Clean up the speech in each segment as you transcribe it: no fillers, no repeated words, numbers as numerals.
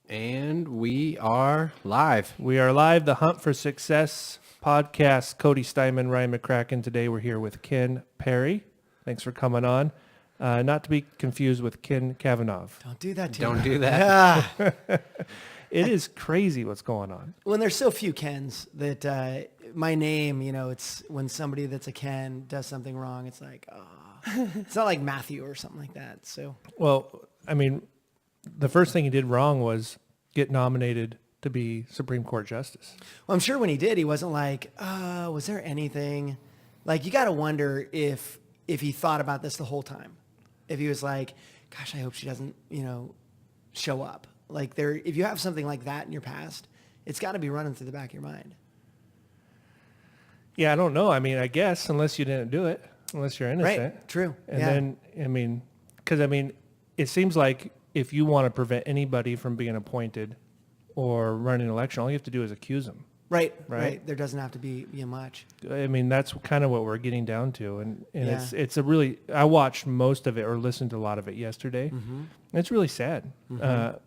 And we are live. We are live, the Hunt for Success podcast. Cody Steinman, Ryan McCracken. Today we're here with Ken Perry. Thanks for coming on. Not to be confused with Ken Kavanaugh. Don't do that to Don't me. do that. Yeah. It is crazy what's going on. When there's so few Kens that my name, it's when somebody that's a Ken does something wrong, it's like, it's not like Matthew or something like that. So, Well, I mean, the first thing he did wrong was get nominated to be Supreme Court Justice. well, I'm sure when he did, he wasn't like, was there anything? Like, you got to wonder if he thought about this the whole time. If he was like, gosh, I hope she doesn't, show up. Like if you have something like that in your past, it's got to be running through the back of your mind. Yeah, I don't know. I mean, I guess unless you didn't do it, unless you're innocent. Right. True. And Yeah. then, because it seems like if you want to prevent anybody from being appointed or running an election, all you have to do is accuse them. Right. There doesn't have to be much. I mean, that's kind of what we're getting down to. And Yeah. it's a really, I watched most of it or listened to a lot of it yesterday. Mm-hmm. It's really sad.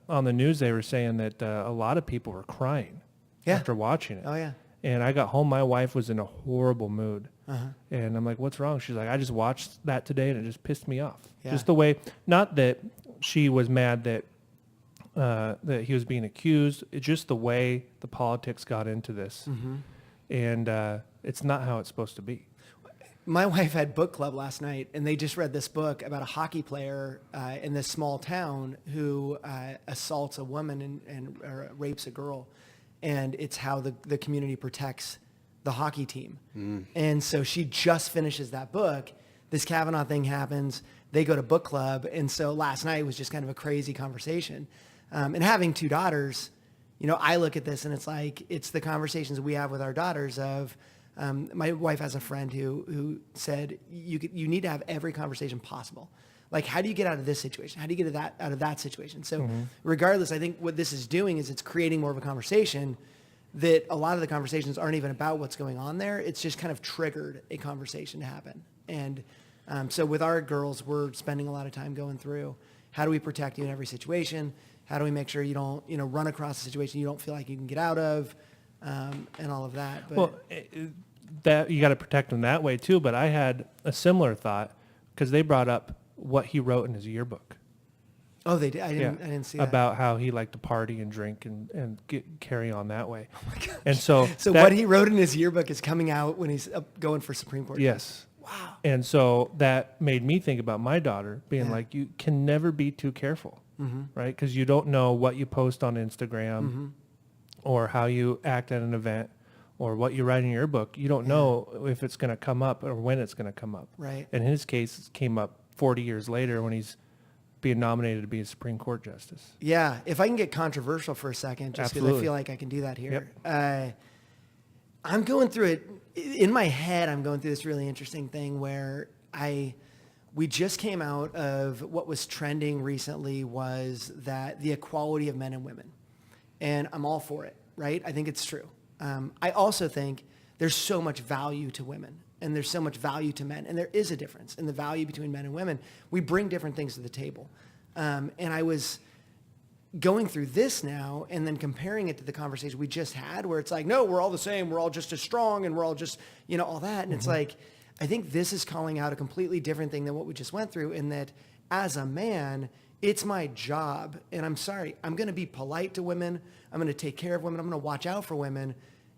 On the news, they were saying that a lot of people were crying after watching it. Oh, yeah. And I got home, my wife was in a horrible mood. Uh-huh. And I'm like, what's wrong? She's like, I just watched that today and it just pissed me off. Yeah. Just the way, not that she was mad that he was being accused, it's just the way the politics got into this. Mm-hmm. And it's not how it's supposed to be. My wife had book club last night, and they just read this book about a hockey player in this small town who assaults a woman or rapes a girl. And it's how the community protects the hockey team. And so she just finishes that book. This Kavanaugh thing happens. They go to book club. And so last night was just kind of a crazy conversation. And having two daughters, I look at this and it's like, it's the conversations we have with our daughters of, my wife has a friend who said, you need to have every conversation possible. Like, how do you get out of this situation? How do you get out of that situation? So regardless, I think what this is doing is it's creating more of a conversation that a lot of the conversations aren't even about what's going on there. It's just kind of triggered a conversation to happen. And so with our girls, we're spending a lot of time going through, how do we protect you in every situation? How do we make sure you don't, run across a situation you don't feel like you can get out of, and all of that. But Well, that you got to protect them that way too. But I had a similar thought because they brought up what he wrote in his yearbook. oh, they did. I didn't see that. About how he liked to party and drink and carry on that way. Oh my gosh. And so What he wrote in his yearbook is coming out when he's going for Supreme Court. Yes. Wow. And so that made me think about my daughter being like, you can never be too careful, right? Because you don't know what you post on Instagram or how you act at an event or what you write in your book. You don't know if it's going to come up or when it's going to come up. Right. In his case, it came up 40 years later when he's being nominated to be a Supreme Court justice. Yeah. If I can get controversial for a second, just because I Absolutely. feel like I can do that here. I'm going through it in my head. I'm going through this really interesting thing where we just came out of what was trending recently was that the equality of men and women, and I'm all for it. Right? I think it's true. I also think there's so much value to women and there's so much value to men, and there is a difference in the value between men and women. We bring different things to the table, and I was going through this now and then comparing it to the conversation we just had where it's like, no, we're all the same. We're all just as strong and we're all just, all that. And it's like, I think this is calling out a completely different thing than what we just went through, in that as a man, it's my job. And I'm sorry, I'm going to be polite to women. I'm going to take care of women. I'm going to watch out for women.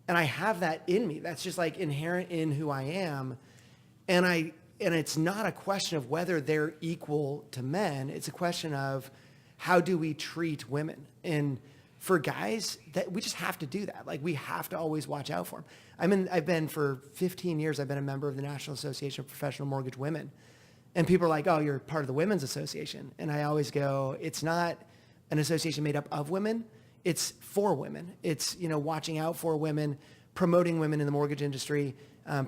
And I have that in me. That's just like inherent in who I am. And it's not a question of whether they're equal to men. It's a question of, how do we treat women? And for guys, that we just have to do that. Like, we have to always watch out for them. I've been for 15 years, I've been a member of the National Association of Professional Mortgage Women. And people are like, oh, you're part of the Women's Association. And I always go, it's not an association made up of women. It's for women. It's, watching out for women, promoting women in the mortgage industry,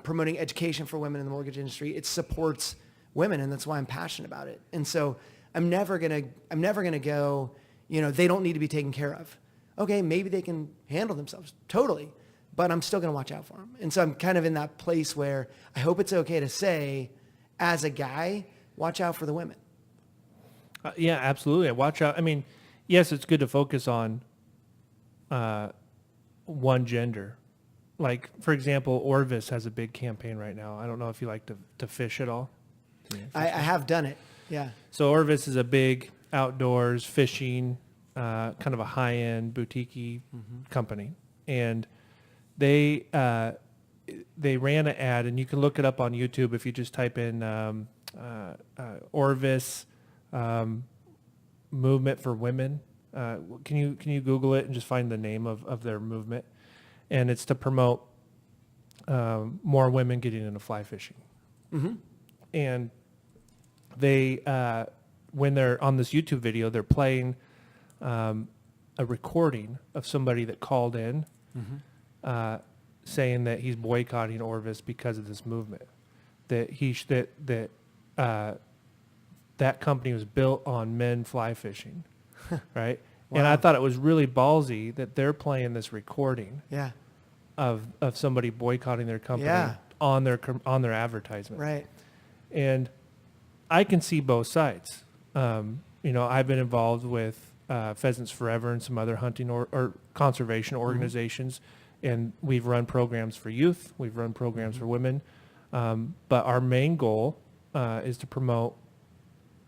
promoting education for women in the mortgage industry. It supports women, and that's why I'm passionate about it. And so I'm never gonna go, they don't need to be taken care of. Okay, maybe they can handle themselves, totally, but I'm still gonna watch out for them. And so I'm kind of in that place where I hope it's okay to say, as a guy, watch out for the women. Yeah, absolutely. Watch out. I mean, yes, it's good to focus on one gender. Like, for example, Orvis has a big campaign right now. I don't know if you like to fish at all. I have done it. Yeah. So Orvis is a big outdoors fishing, kind of a high-end boutique company. And they ran an ad, and you can look it up on YouTube if you just type in Orvis movement for women. Can you Google it and just find the name of their movement? And it's to promote more women getting into fly fishing. Mm-hmm. And they, when they're on this YouTube video, they're playing a recording of somebody that called in saying that he's boycotting Orvis because of this movement. That that company was built on men fly fishing, right? Wow. And I thought it was really ballsy that they're playing this recording Yeah. of somebody boycotting their company Yeah. on their advertisement. Right. And I can see both sides. I've been involved with Pheasants Forever and some other hunting or conservation organizations, and we've run programs for youth. We've run programs for women. But our main goal is to promote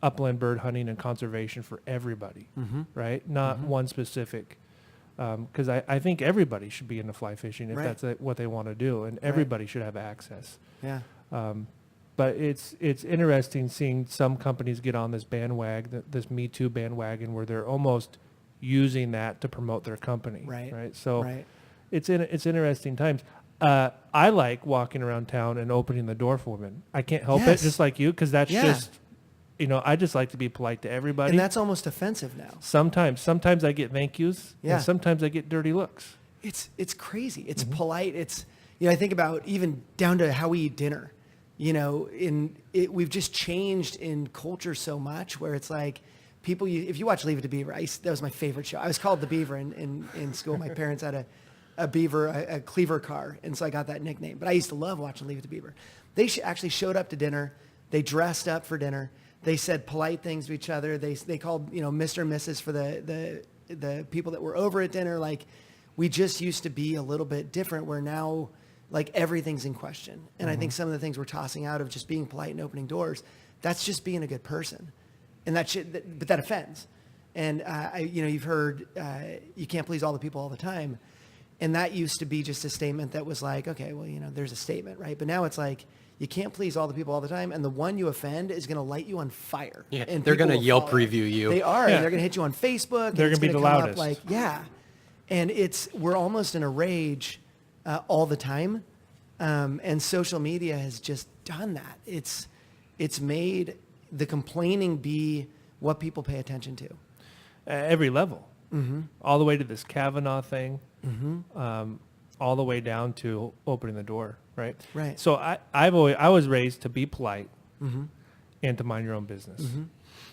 upland bird hunting and conservation for everybody, right? Not one specific. Because I think everybody should be into fly fishing if Right. that's what they want to do, and everybody should have access. Yeah. But it's interesting seeing some companies get on this bandwagon, this Me Too bandwagon, where they're almost using that to promote their company. Right. So Right. it's interesting times. I like walking around town and opening the door for women. I can't help Yes. it, just like you, because that's Yeah. just, I just like to be polite to everybody. And that's almost offensive now. Sometimes I get thank yous, Yeah. and sometimes I get dirty looks. It's crazy. It's polite. It's, I think about even down to how we eat dinner. We've just changed in culture so much where it's like people, if you watch Leave It to Beaver, that was my favorite show. I was called the Beaver in school. My parents had a beaver, a cleaver car, and so I got that nickname. But I used to love watching Leave It to Beaver. They actually showed up to dinner. They dressed up for dinner. They said polite things to each other. They called Mr. and Mrs. for the people that were over at dinner. Like, we just used to be a little bit different where now like everything's in question. And I think some of the things we're tossing out of just being polite and opening doors, that's just being a good person. And but that offends. And you've heard you can't please all the people all the time. And that used to be just a statement that was like, okay, well, there's a statement, right? But now it's like, you can't please all the people all the time, and the one you offend is going to light you on fire. Yeah, and they're people going to will Yelp follow. review you. They are, Yeah. and they're going to hit you on Facebook. They're going to be the come loudest. up yeah. And we're almost in a rage all the time, and social media has just done that. It's made the complaining be what people pay attention to. At every level, all the way to this Kavanaugh thing, all the way down to opening the door, right? Right. So I was raised to be polite and to mind your own business,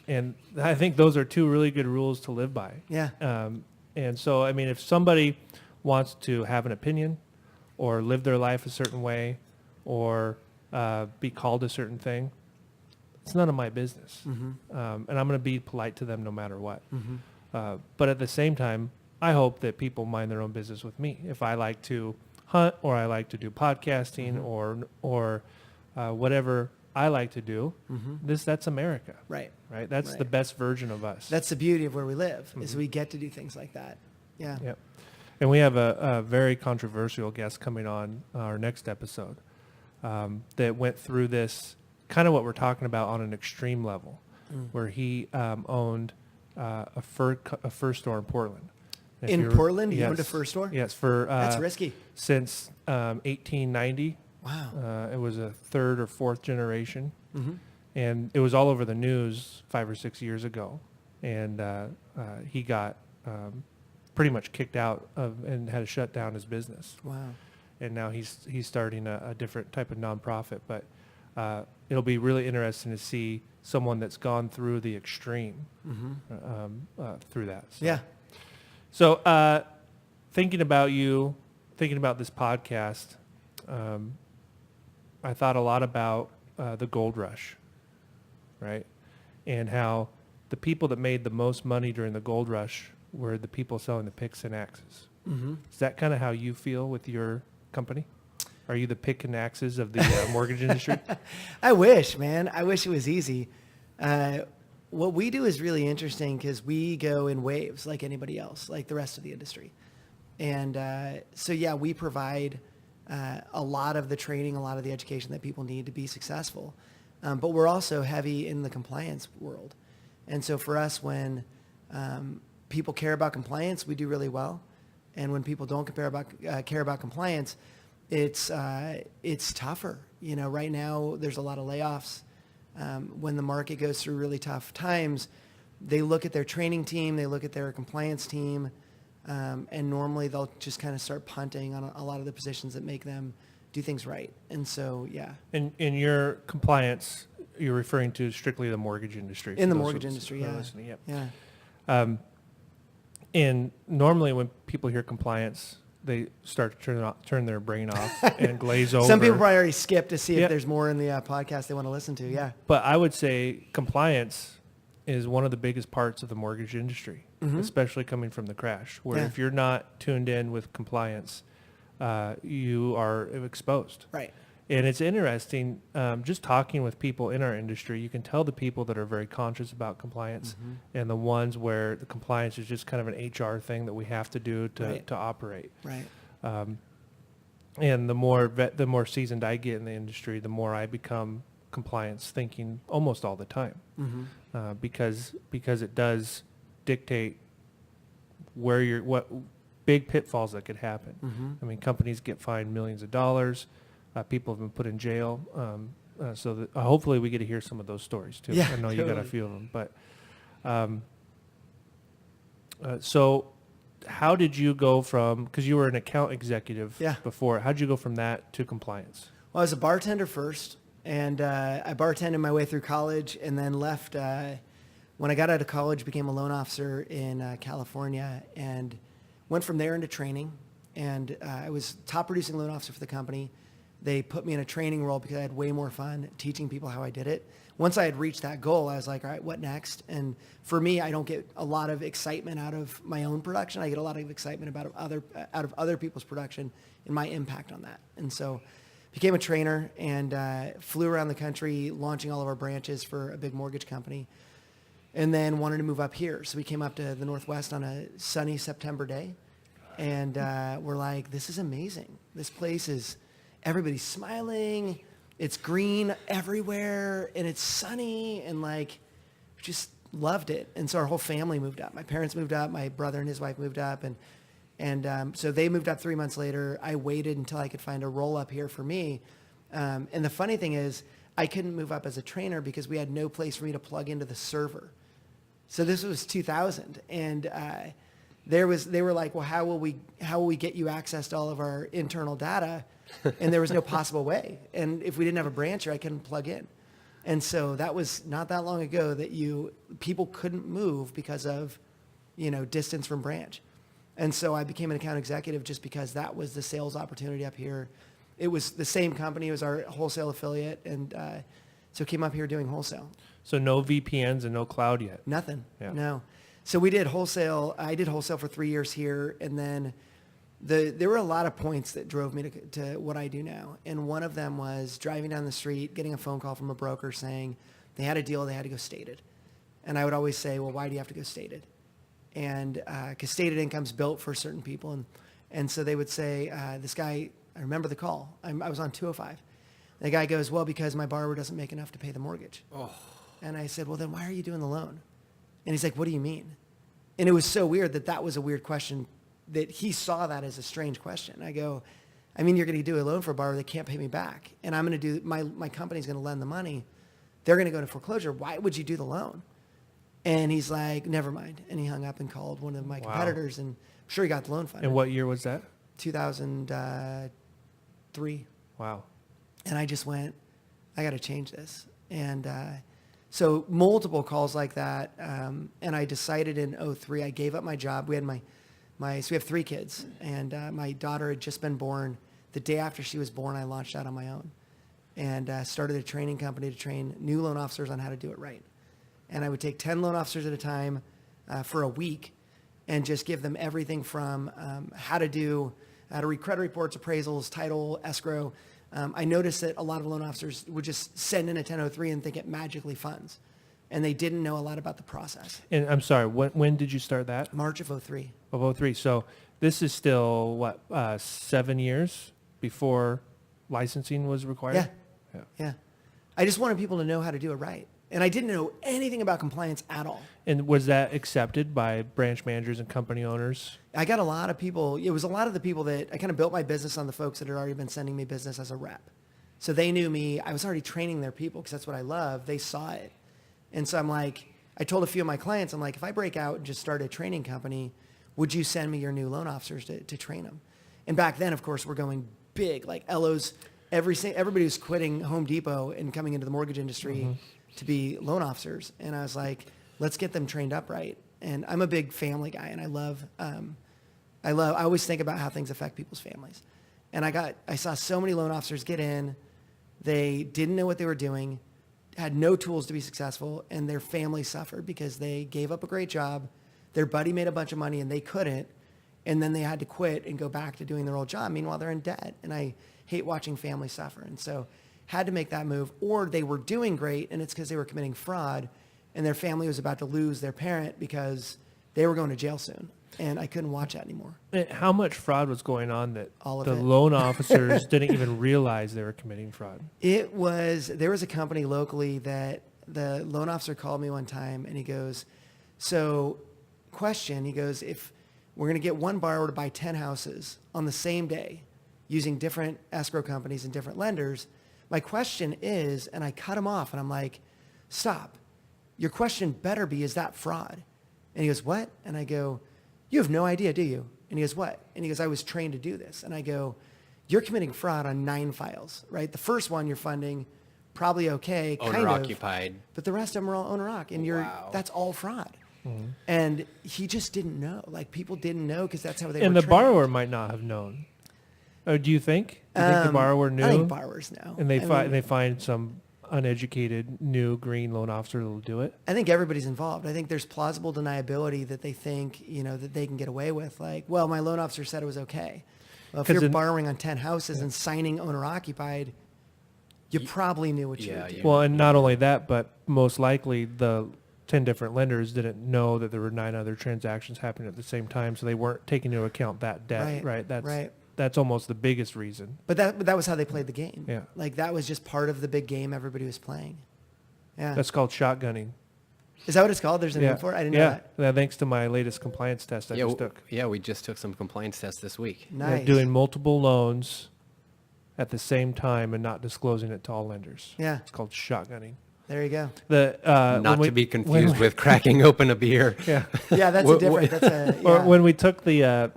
and I think those are two really good rules to live by. Yeah. And so, I mean, if somebody wants to have an opinion or live their life a certain way or be called a certain thing, it's none of my business. And I'm going to be polite to them no matter what. But at the same time, I hope that people mind their own business with me. If I like to hunt or I like to do podcasting or whatever I like to do, that's America. Right. Right? That's Right. the best version of us. That's the beauty of where we live, is we get to do things like that. Yeah. Yep. And we have a very controversial guest coming on our next episode that went through this, kind of what we're talking about on an extreme level, where he owned a fur store in Portland. If In you're- Portland, you yes, owned a fur store? Yes, for That's risky. since 1890. Wow. It was a third or fourth generation, and it was all over the news 5 or 6 years ago. And he got pretty much kicked out of and had to shut down his business. Wow. And now he's starting a different type of nonprofit. But it'll be really interesting to see someone that's gone through the extreme through that. So. Yeah. So thinking about this podcast, I thought a lot about the gold rush, right? And how the people that made the most money during the gold rush were the people selling the picks and axes. Mm-hmm. Is that kind of how you feel with your company? Are you the pick and axes of the mortgage industry? I wish, man. I wish it was easy. What we do is really interesting because we go in waves like anybody else, like the rest of the industry. And so, yeah, we provide a lot of the training, a lot of the education that people need to be successful. But we're also heavy in the compliance world. And so for us, when people care about compliance, we do really well. And when people don't care about compliance, it's tougher. You know, right now there's a lot of layoffs. When the market goes through really tough times, they look at their training team, they look at their compliance team, and normally they'll just kind of start punting on a lot of the positions that make them do things right. And so, yeah. In your compliance, you're referring to strictly the mortgage industry. In the mortgage industry, yeah. Listening, yep. Yeah. And normally when people hear compliance, they start to turn their brain off and glaze over. Some people probably already skip to see Yeah. if there's more in the podcast they want to listen to. Yeah. But I would say compliance is one of the biggest parts of the mortgage industry, especially coming from the crash, where Yeah. if you're not tuned in with compliance, you are exposed. Right. And it's interesting, just talking with people in our industry, you can tell the people that are very conscious about compliance and the ones where the compliance is just kind of an HR thing that we have to do to operate. Right. And the more seasoned I get in the industry, the more I become compliance thinking almost all the time, because it does dictate what big pitfalls that could happen. I mean, companies get fined millions of dollars. People have been put in jail. So that, hopefully we get to hear some of those stories too. Yeah, I know you got a totally. few of them, but so how did you go from, because you were an account executive before, how did you go from that to compliance? Well, I was a bartender first, and I bartended my way through college and then left. When I got out of college, became a loan officer in California and went from there into training. And I was top producing loan officer for the company. They put me in a training role because I had way more fun teaching people how I did it. Once I had reached that goal, I was like, all right, what next? And for me, I don't get a lot of excitement out of my own production. I get a lot of excitement out of other people's production and my impact on that. And so became a trainer and flew around the country launching all of our branches for a big mortgage company. And then wanted to move up here. So we came up to the Northwest on a sunny September day. And we're like, this is amazing. This place is... everybody's smiling, it's green everywhere, and it's sunny, and like, just loved it. And so our whole family moved up. My parents moved up, my brother and his wife moved up, and so they moved up 3 months later. I waited until I could find a role up here for me. And the funny thing is, I couldn't move up as a trainer because we had no place for me to plug into the server. So this was 2000, and they were like, well, how will we get you access to all of our internal data? And there was no possible way. And if we didn't have a branch here, I couldn't plug in. And so that was not that long ago that people couldn't move because of, distance from branch. And so I became an account executive just because that was the sales opportunity up here. It was the same company. It was our wholesale affiliate. And so came up here doing wholesale. So no VPNs and no cloud yet? Nothing. Yeah. No. So we did wholesale. I did wholesale for 3 years here. And then there were a lot of points that drove me to what I do now. And one of them was driving down the street, getting a phone call from a broker saying they had a deal, they had to go stated. And I would always say, well, why do you have to go stated? And because stated income's built for certain people. And so they would say, this guy, I remember the call. I was on 205. The guy goes, well, because my borrower doesn't make enough to pay the mortgage. Oh. And I said, well, then why are you doing the loan? And he's like, what do you mean? And it was so weird that was a weird question, that he saw that as a strange question. I go, I mean, you're going to do a loan for a borrower that can't pay me back. And I'm going to do, my company's going to lend the money. They're going to go into foreclosure. Why would you do the loan? And he's like, never mind. And he hung up and called one of my competitors, and I'm sure he got the loan funded. And what year was that? 2003. Wow. And I just went, I got to change this. And so multiple calls like that. And I decided in 2003, I gave up my job. We had so we have 3 kids, and my daughter had just been born. The day after she was born, I launched out on my own and started a training company to train new loan officers on how to do it right. and I would take 10 loan officers at a time for a week and just give them everything from how to read credit reports, appraisals, title, escrow. I noticed that a lot of loan officers would just send in a 1003 and think it magically funds, and they didn't know a lot about the process. And I'm sorry, when did you start that? March of 03. Of 03. So this is still, 7 years before licensing was required? Yeah. I just wanted people to know how to do it right. And I didn't know anything about compliance at all. And was that accepted by branch managers and company owners? I got a lot of people. It was a lot of the people that I kind of built my business on, the folks that had already been sending me business as a rep. So they knew me. I was already training their people because that's what I love. They saw it. And so I'm like, I told a few of my clients, I'm like, if I break out and just start a training company, would you send me your new loan officers to train them? And back then, of course, we're going big, like LOs. Everybody was quitting Home Depot and coming into the mortgage industry to be loan officers. And I was like, let's get them trained up right. And I'm a big family guy, and I always think about how things affect people's families. And I saw so many loan officers get in, they didn't know what they were doing, had no tools to be successful, and their family suffered because they gave up a great job. Their buddy made a bunch of money and they couldn't, and then they had to quit and go back to doing their old job. Meanwhile, they're in debt, and I hate watching families suffer. And so had to make that move, or they were doing great and it's because they were committing fraud and their family was about to lose their parent because they were going to jail soon. And I couldn't watch that anymore. And how much fraud was going on that All of the it. loan officers didn't even realize they were committing fraud? There was a company locally that the loan officer called me one time and he goes, so question, he goes, if we're going to get one borrower to buy 10 houses on the same day using different escrow companies and different lenders, my question is, and I cut him off and I'm like, stop. Your question better be, is that fraud? And he goes, what? And I go, you have no idea, do you? And he goes, what? And he goes, I was trained to do this. And I go, you're committing fraud on 9 files, right? The first one you're funding, probably okay, kind of. Owner-occupied. But the rest of them are all owner-occ, and Wow. that's all fraud. Mm-hmm. And he just didn't know. Like, people didn't know because that's how they were And the trained. borrower might not have known. Or do you think? Do you think the borrower knew? I think borrowers know. And they find some uneducated new green loan officer that'll do it? I think everybody's involved. I think there's plausible deniability that they think, that they can get away with. Like, well, my loan officer said it was okay. Well, if you're borrowing on 10 houses and signing owner-occupied, you probably knew what you were doing. Well, and not only that, but most likely the 10 different lenders didn't know that there were 9 other transactions happening at the same time, so they weren't taking into account that debt, right? That's almost the biggest reason. But that was how they played the game. Yeah. Like, that was just part of the big game everybody was playing. Yeah. That's called shotgunning. Is that what it's called? There's a name for it? I didn't know that. Yeah, thanks to my latest compliance test I just took. Yeah, we just took some compliance tests this week. Nice. Doing multiple loans at the same time and not disclosing it to all lenders. Yeah. It's called shotgunning. There you go. Not to be confused with cracking open a beer. Yeah. Yeah, that's a different. That's a. Yeah. Or when we took the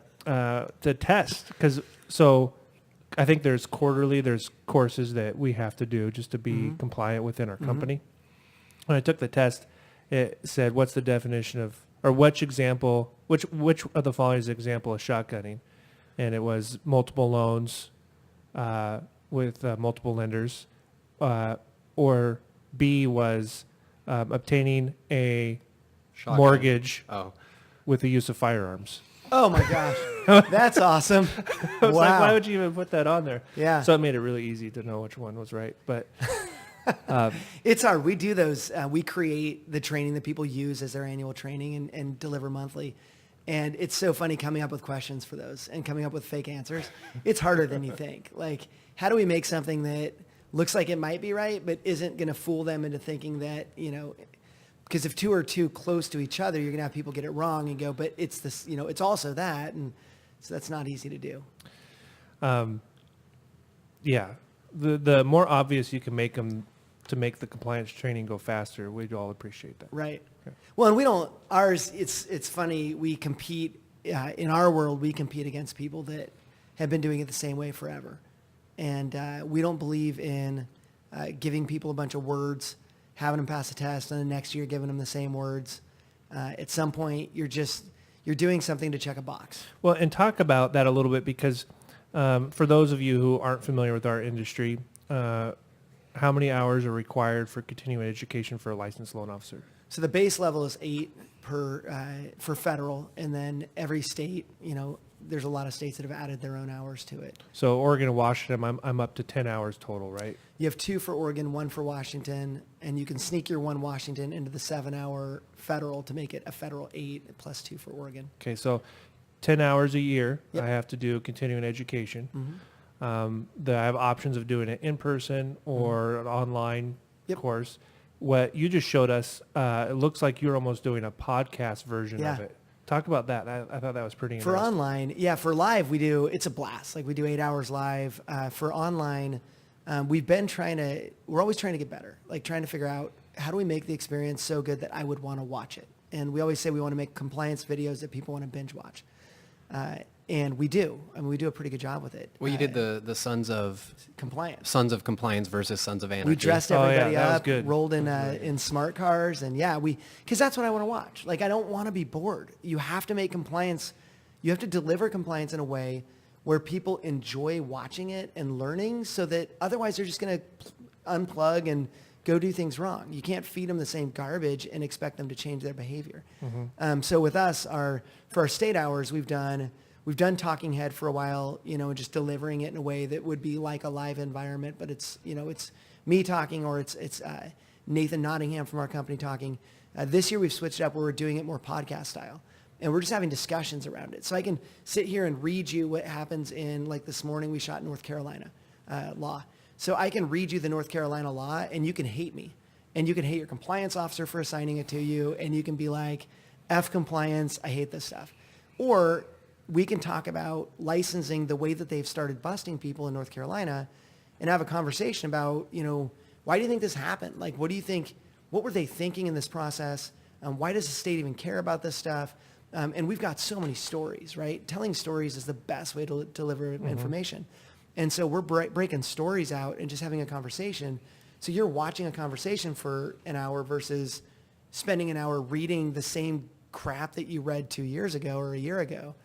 test, because I think there's courses that we have to do just to be compliant within our company. When I took the test, it said, what's the definition of, or which of the following is an example of shotgunning? And it was multiple loans with multiple lenders, or B was obtaining a Shotgun. mortgage Oh. with the use of firearms. Oh my gosh, that's awesome! I was Wow. like, why would you even put that on there? Yeah. So it made it really easy to know which one was right. But It's hard. We do those. We create the training that people use as their annual training and deliver monthly. And it's so funny coming up with questions for those and coming up with fake answers. It's harder than you think. Like, how do we make something that looks like it might be right, but isn't going to fool them into thinking that, because if two are too close to each other, you're going to have people get it wrong and go, but it's this, it's also that. And so that's not easy to do. yeah, the more obvious you can make them to make the compliance training go faster, we'd all appreciate that. Right. Okay. Well, and we don't, it's funny, we compete, in our world, we compete against people that have been doing it the same way forever. And we don't believe in giving people a bunch of words, having them pass a test, and the next year giving them the same words. At some point, you're doing something to check a box. Well, and talk about that a little bit, because for those of you who aren't familiar with our industry, how many hours are required for continuing education for a licensed loan officer? So the base level is 8 for federal, and then every state, there's a lot of states that have added their own hours to it. So Oregon and Washington, I'm up to 10 hours total, right? You have 2 for Oregon, 1 for Washington, and you can sneak your 1 Washington into the 7-hour federal to make it a federal 8 plus 2 for Oregon. Okay, so 10 hours a year Yep. I have to do continuing education. Mm-hmm. I have options of doing it in person or an online Yep. course. What you just showed us, it looks like you're almost doing a podcast version Yeah. of it. Talk about that. I thought that was pretty For interesting. online, for live, it's a blast. Like we do 8 hours live. For online, we're always trying to get better. Like trying to figure out how do we make the experience so good that I would want to watch it. And we always say we want to make compliance videos that people want to binge watch. And we do. I mean, we do a pretty good job with it. Well, you did the Sons of Compliance. versus Sons of Anarchy. We dressed Oh, yeah, everybody that was up, good. rolled in smart cars, and because that's what I want to watch. Like, I don't want to be bored. You have to make compliance, you have to deliver compliance in a way where people enjoy watching it and learning, so that otherwise they're just going to unplug and go do things wrong. You can't feed them the same garbage and expect them to change their behavior. So with us, for our state hours, we've done Talking Head for a while, and just delivering it in a way that would be like a live environment, but it's me talking, or it's Nathan Nottingham from our company talking. This year we've switched it up where we're doing it more podcast style, and we're just having discussions around it. So I can sit here and read you what happens in, like this morning we shot North Carolina law. So I can read you the North Carolina law, and you can hate me, and you can hate your compliance officer for assigning it to you, and you can be like, F compliance, I hate this stuff. Or we can talk about licensing, the way that they've started busting people in North Carolina, and have a conversation about, why do you think this happened? Like, what do you think, what were they thinking in this process? Why does the state even care about this stuff? And we've got so many stories, right? Telling stories is the best way to deliver information. And so we're breaking stories out and just having a conversation. So you're watching a conversation for an hour versus spending an hour reading the same crap that you read 2 years ago or a year ago.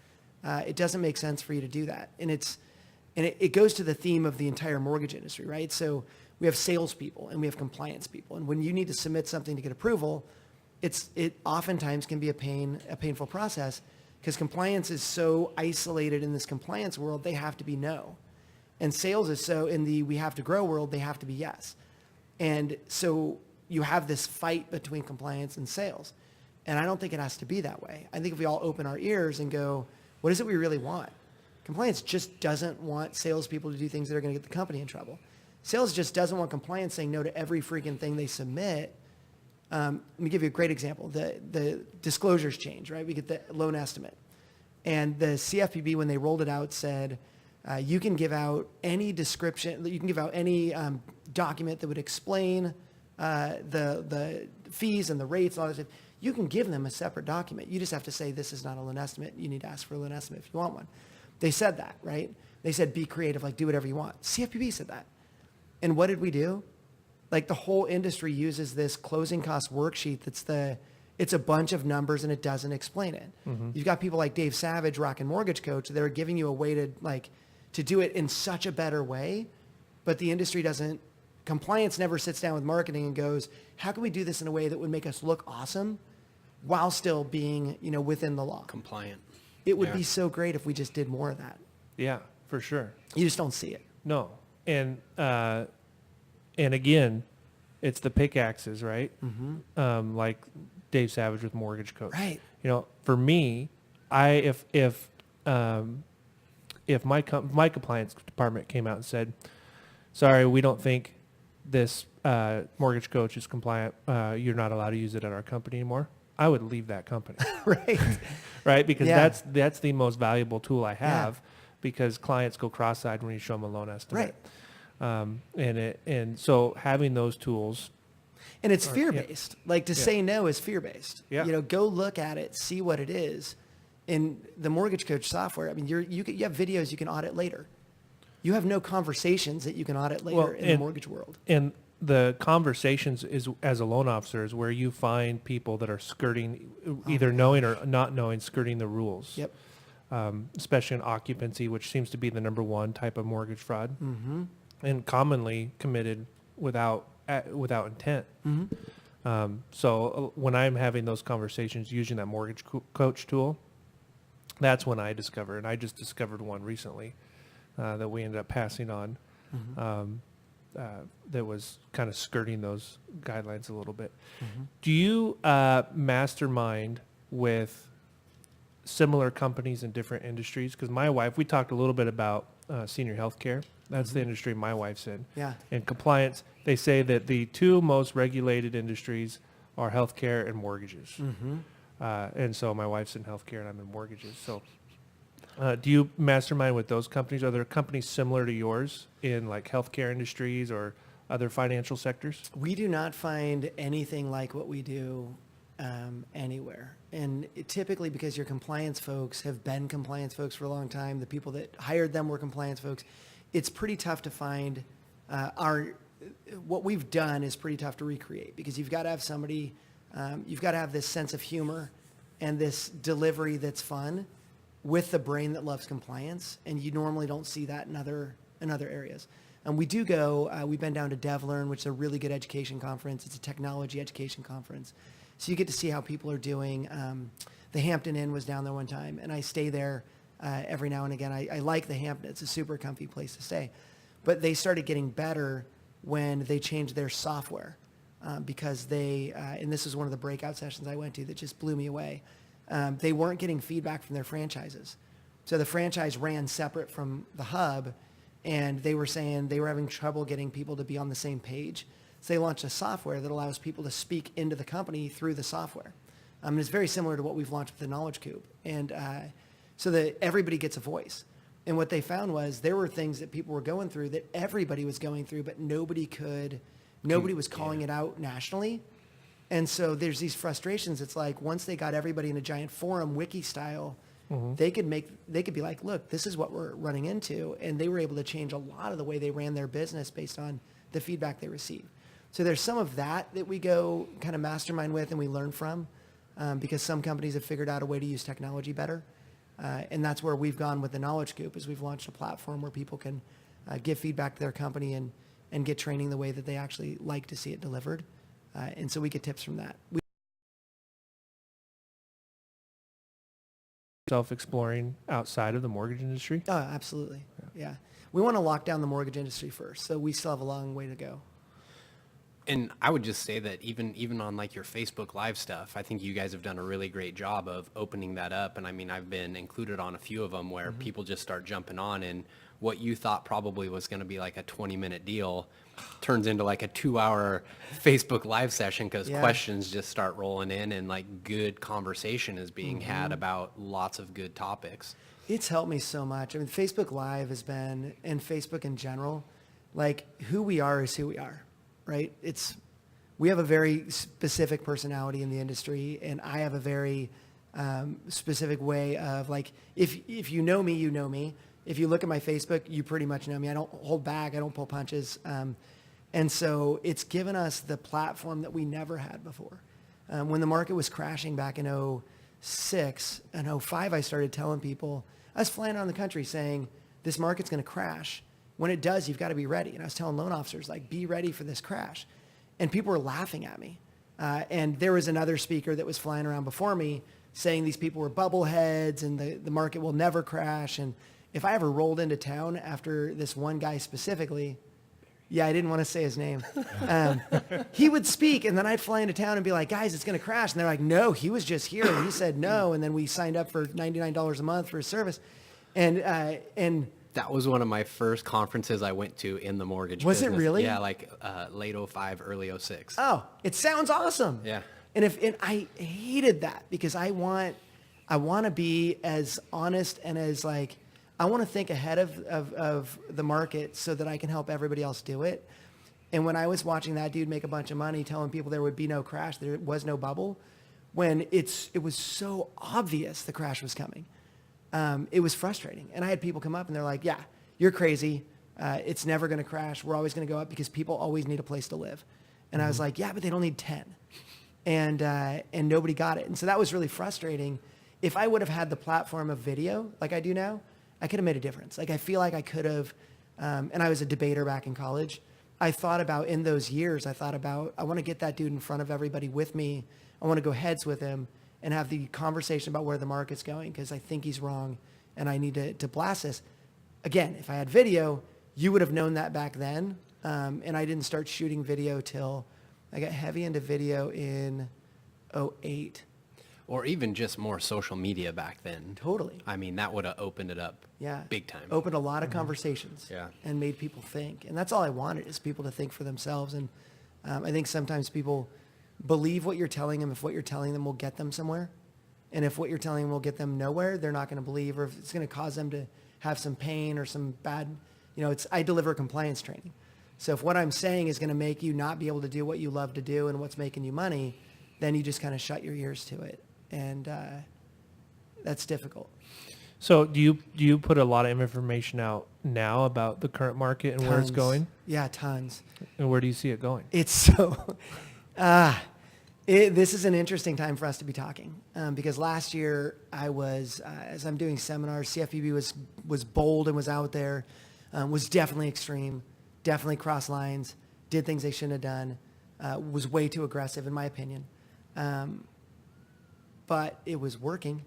It doesn't make sense for you to do that. And it goes to the theme of the entire mortgage industry, right? So we have salespeople and we have compliance people. And when you need to submit something to get approval, it oftentimes can be a painful process, because compliance is so isolated in this compliance world, they have to be no. And sales is so in the we have to grow world, they have to be yes. And so you have this fight between compliance and sales. And I don't think it has to be that way. I think if we all open our ears and go, what is it we really want? Compliance just doesn't want salespeople to do things that are going to get the company in trouble. Sales just doesn't want compliance saying no to every freaking thing they submit. Let me give you a great example. The disclosures change, right? We get the loan estimate. And the CFPB, when they rolled it out, said, you can give out any description, you can give out any document that would explain the fees and the rates and all that stuff. You can give them a separate document. You just have to say, this is not a loan estimate. You need to ask for a loan estimate if you want one. They said that, right? They said, be creative, like do whatever you want. CFPB said that. And what did we do? Like the whole industry uses this closing cost worksheet it's a bunch of numbers and it doesn't explain it. You've got people like Dave Savage, Rockin' Mortgage Coach, that are giving you a way to do it in such a better way, but the industry doesn't. Compliance never sits down with marketing and goes, how can we do this in a way that would make us look awesome while still being, within the law? Compliant. It would be so great if we just did more of that. Yeah, for sure. You just don't see it. No. And again, it's the pickaxes, right? Like Dave Savage with Mortgage Coach. Right. For me, if my compliance department came out and said, sorry, we don't think this mortgage coach is compliant, you're not allowed to use it at our company anymore, I would leave that company. Right. Right? Because Yeah. that's the most valuable tool I have, because clients go cross-eyed when you show them a loan estimate. Right. And so having those tools. And it's fear-based. Like to say no is fear-based. Yeah. Go look at it, see what it is. In the Mortgage Coach software, I mean, you have videos you can audit later. You have no conversations that you can audit later in the mortgage world. And the conversations is, as a loan officer, is where you find people that are skirting, either knowing or not knowing, skirting the rules. Yep. Especially in occupancy, which seems to be the number one type of mortgage fraud, and commonly committed without intent. So when I'm having those conversations using that mortgage coach tool, that's when I discover, and I just discovered one recently that we ended up passing on. That was kind of skirting those guidelines a little bit. Do you mastermind with similar companies in different industries? Because my wife, we talked a little bit about senior health care. That's the industry my wife's in. Yeah. And compliance, they say that the two most regulated industries are healthcare and mortgages. And so my wife's in healthcare and I'm in mortgages. So do you mastermind with those companies? Are there companies similar to yours in like healthcare industries or other financial sectors? We do not find anything like what we do anywhere. And typically because your compliance folks have been compliance folks for a long time, the people that hired them were compliance folks, it's pretty tough to find what we've done is pretty tough to recreate because you've got to have somebody, you've got to have this sense of humor and this delivery that's fun with the brain that loves compliance, and you normally don't see that in other areas. And we do go, we've been down to DevLearn, which is a really good education conference. It's a technology education conference. So you get to see how people are doing. The Hampton Inn was down there one time, and I stay there every now and again. I like the Hampton. It's a super comfy place to stay. But they started getting better when they changed their software because they, and this is one of the breakout sessions I went to that just blew me away. They weren't getting feedback from their franchises. So the franchise ran separate from the hub, and they were saying they were having trouble getting people to be on the same page. So they launched a software that allows people to speak into the company through the software. It's very similar to what we've launched with the Knowledge Coop. And so that everybody gets a voice. And what they found was there were things that people were going through that everybody was going through, but nobody was calling it out nationally. And so there's these frustrations. It's like once they got everybody in a giant forum, wiki style, they could be like, look, this is what we're running into. And they were able to change a lot of the way they ran their business based on the feedback they received. So there's some of that we go kind of mastermind with and we learn from because some companies have figured out a way to use technology better. And that's where we've gone with the Knowledge Coop is we've launched a platform where people can give feedback to their company and get training the way that they actually like to see it delivered. And so we get tips from that. Self-exploring outside of the mortgage industry? Oh, absolutely. Yeah. We want to lock down the mortgage industry first, so we still have a long way to go. And I would just say that even on like your Facebook Live stuff, I think you guys have done a really great job of opening that up. And I mean, I've been included on a few of them where people just start jumping on, and what you thought probably was going to be like a 20-minute deal turns into like a 2-hour Facebook Live session because questions just start rolling in and like good conversation is being had about lots of good topics. It's helped me so much. I mean, Facebook Live has been, and Facebook in general, like who we are is who we are. Right? We have a very specific personality in the industry, and I have a very specific way of like, if you know me, you know me. If you look at my Facebook, you pretty much know me. I don't hold back. I don't pull punches. And so it's given us the platform that we never had before. When the market was crashing back in 2006 and 2005, I started telling people, I was flying around the country saying, this market's going to crash. When it does, you've got to be ready. And I was telling loan officers, like, be ready for this crash. And people were laughing at me. And there was another speaker that was flying around before me saying these people were bubbleheads and the market will never crash. And if I ever rolled into town after this one guy specifically, I didn't want to say his name. He would speak, and then I'd fly into town and be like, guys, it's going to crash. And they're like, no, he was just here. And he said no. And then we signed up for $99 a month for his service. And that was one of my first conferences I went to in the mortgage business. Was it really? Yeah, like late 2005, early 2006. Oh, it sounds awesome. Yeah. And I hated that because I want to be as honest and as like, I want to think ahead of the market so that I can help everybody else do it. And when I was watching that dude make a bunch of money telling people there would be no crash, there was no bubble, when it was so obvious the crash was coming. It was frustrating. And I had people come up and they're like, yeah, you're crazy. It's never going to crash. We're always going to go up because people always need a place to live. And I was like, yeah, but they don't need 10. And nobody got it. And so that was really frustrating. If I would have had the platform of video like I do now, I could have made a difference. Like I feel like I could have, and I was a debater back in college. I thought about in those years, I want to get that dude in front of everybody with me. I want to go heads with him and have the conversation about where the market's going because I think he's wrong and I need to blast this. Again, if I had video, you would have known that back then. And I didn't start shooting video till I got heavy into video in 2008. Or even just more social media back then. Totally. I mean, that would have opened it up big time. Opened a lot of conversations Yeah. and made people think. And that's all I wanted is people to think for themselves. And I think sometimes people believe what you're telling them if what you're telling them will get them somewhere. And if what you're telling them will get them nowhere, they're not going to believe, or if it's going to cause them to have some pain or some bad, I deliver compliance training. So if what I'm saying is going to make you not be able to do what you love to do and what's making you money, then you just kind of shut your ears to it. And that's difficult. So do you put a lot of information out now about the current market and where it's going? Yeah, tons. And where do you see it going? It's so, this is an interesting time for us to be talking because last year I was, as I'm doing seminars, CFPB was bold and was out there, was definitely extreme, definitely crossed lines, did things they shouldn't have done, was way too aggressive in my opinion. But it was working,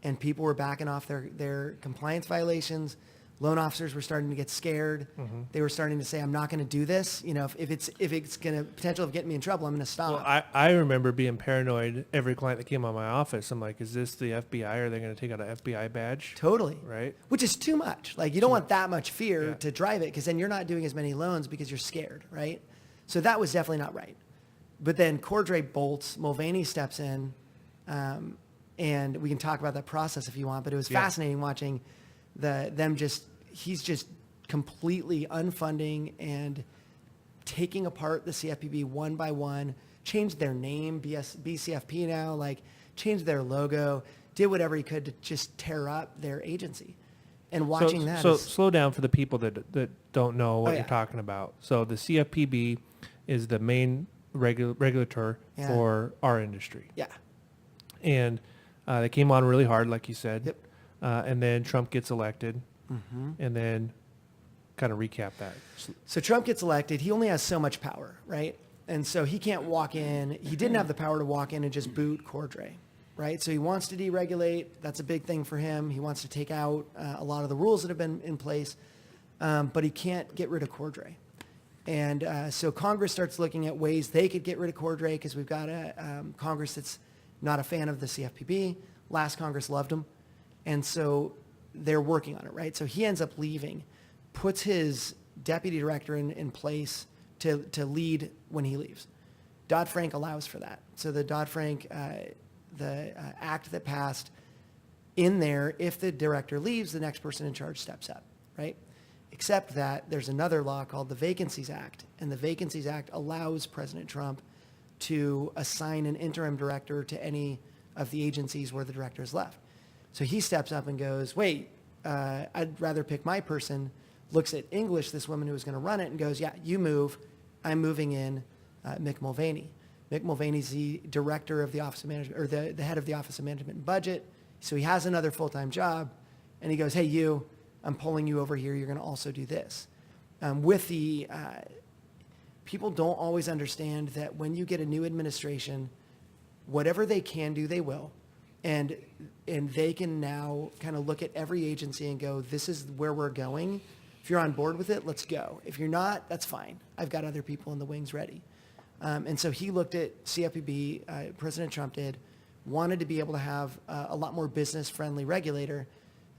and people were backing off their compliance violations. Loan officers were starting to get scared. Mm-hmm. They were starting to say, "I'm not going to do this. If it's going to potential of getting me in trouble, I'm going to stop." Well, I remember being paranoid. Every client that came on my office, I'm like, "Is this the FBI? Are they going to take out an FBI badge?" Totally. Right. Which is too much. Like you don't want that much fear to drive it, because then you're not doing as many loans because you're scared, right? So that was definitely not right. But then Cordray bolts. Mulvaney steps in. And we can talk about that process if you want, but it was fascinating watching he's just completely unfunding and taking apart the CFPB one by one, changed their name, BCFP now, like changed their logo, did whatever he could to just tear up their agency. And watching So slow down for the people that don't know what you're talking about. So the CFPB is the main regulator for our industry. Yeah. And they came on really hard, like you said. Yep. And then Trump gets elected. Mm-hmm. And then kind of recap that. So Trump gets elected. He only has so much power, right? And so he can't walk in. He didn't have the power to walk in and just boot Cordray, right? So he wants to deregulate. That's a big thing for him. He wants to take out a lot of the rules that have been in place, but he can't get rid of Cordray. And so Congress starts looking at ways they could get rid of Cordray because we've got a Congress that's not a fan of the CFPB. Last Congress loved him. And so they're working on it, right? So he ends up leaving, puts his deputy director in place to lead when he leaves. Dodd-Frank allows for that. So the Dodd-Frank, act that passed in there, if the director leaves, the next person in charge steps up, right? Except that there's another law called the Vacancies Act. And the Vacancies Act allows President Trump to assign an interim director to any of the agencies where the director is left. So he steps up and goes, wait, I'd rather pick my person, looks at English, this woman who was going to run it, and goes, yeah, you move. I'm moving in Mick Mulvaney. Mick Mulvaney's the director of the Office of Management, or the head of the Office of Management and Budget. So he has another full-time job. And he goes, hey, I'm pulling you over here. You're going to also do this. People don't always understand that when you get a new administration, whatever they can do, they will. And they can now kind of look at every agency and go, this is where we're going. If you're on board with it, let's go. If you're not, that's fine. I've got other people in the wings ready. And so he looked at CFPB, President Trump did, wanted to be able to have a lot more business-friendly regulator,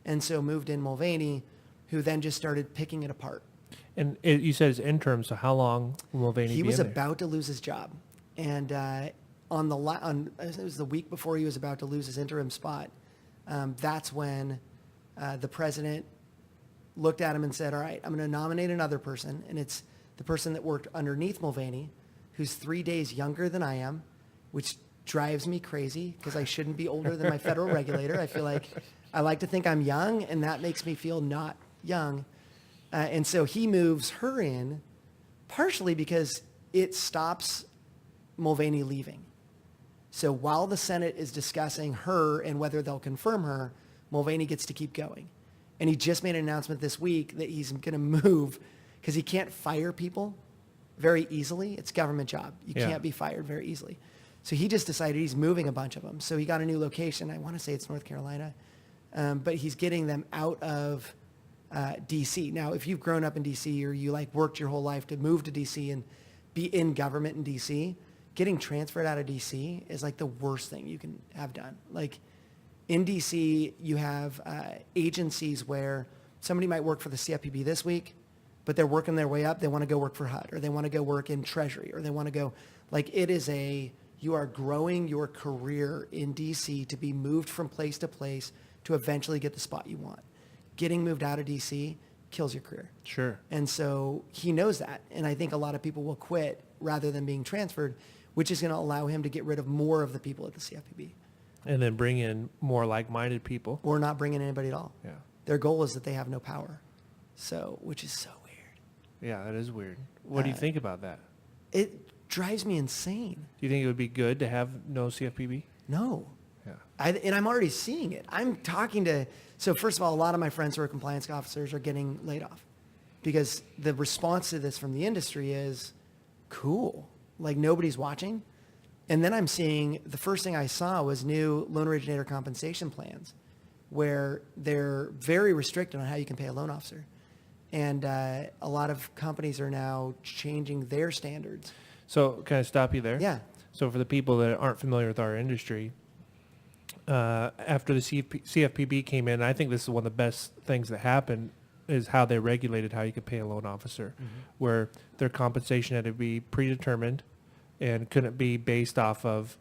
and so moved in Mulvaney, who then just started picking it apart. And you said it's interim, so how long will Mulvaney be in there? He was about to lose his job. And it was the week before he was about to lose his interim spot. That's when the president looked at him and said, all right, I'm going to nominate another person. And it's the person that worked underneath Mulvaney, who's 3 days younger than I am, which drives me crazy because I shouldn't be older than my federal regulator. I feel like I like to think I'm young, and that makes me feel not young. And so he moves her in partially because it stops Mulvaney leaving. So while the Senate is discussing her and whether they'll confirm her, Mulvaney gets to keep going. And he just made an announcement this week that he's going to move because he can't fire people very easily. It's a government job. You Yeah. can't be fired very easily. So he just decided he's moving a bunch of them. So he got a new location. I want to say it's North Carolina. But he's getting them out of DC. Now, if you've grown up in DC or you like worked your whole life to move to DC and be in government in DC, getting transferred out of DC is like the worst thing you can have done. Like in DC, you have agencies where somebody might work for the CFPB this week, but they're working their way up. They want to go work for HUD, or they want to go work in Treasury, or they want to go, like it is you are growing your career in DC to be moved from place to place to eventually get the spot you want. Getting moved out of DC kills your career. Sure. And so he knows that. And I think a lot of people will quit rather than being transferred, which is going to allow him to get rid of more of the people at the CFPB. And then bring in more like-minded people. Or not bring in anybody at all. Yeah. Their goal is that they have no power. So, which is so weird. Yeah, that is weird. What do you think about that? It drives me insane. Do you think it would be good to have no CFPB? No. Yeah. And I'm already seeing it. I'm talking to, so first of all, a lot of my friends who are compliance officers are getting laid off because the response to this from the industry is cool. Like nobody's watching. And then I'm seeing, the first thing I saw was new loan originator compensation plans where they're very restricted on how you can pay a loan officer. And a lot of companies are now changing their standards. So can I stop you there? Yeah. So for the people that aren't familiar with our industry, after the CFPB came in, I think this is one of the best things that happened is how they regulated how you could pay a loan officer, where their compensation had to be predetermined and couldn't be based off of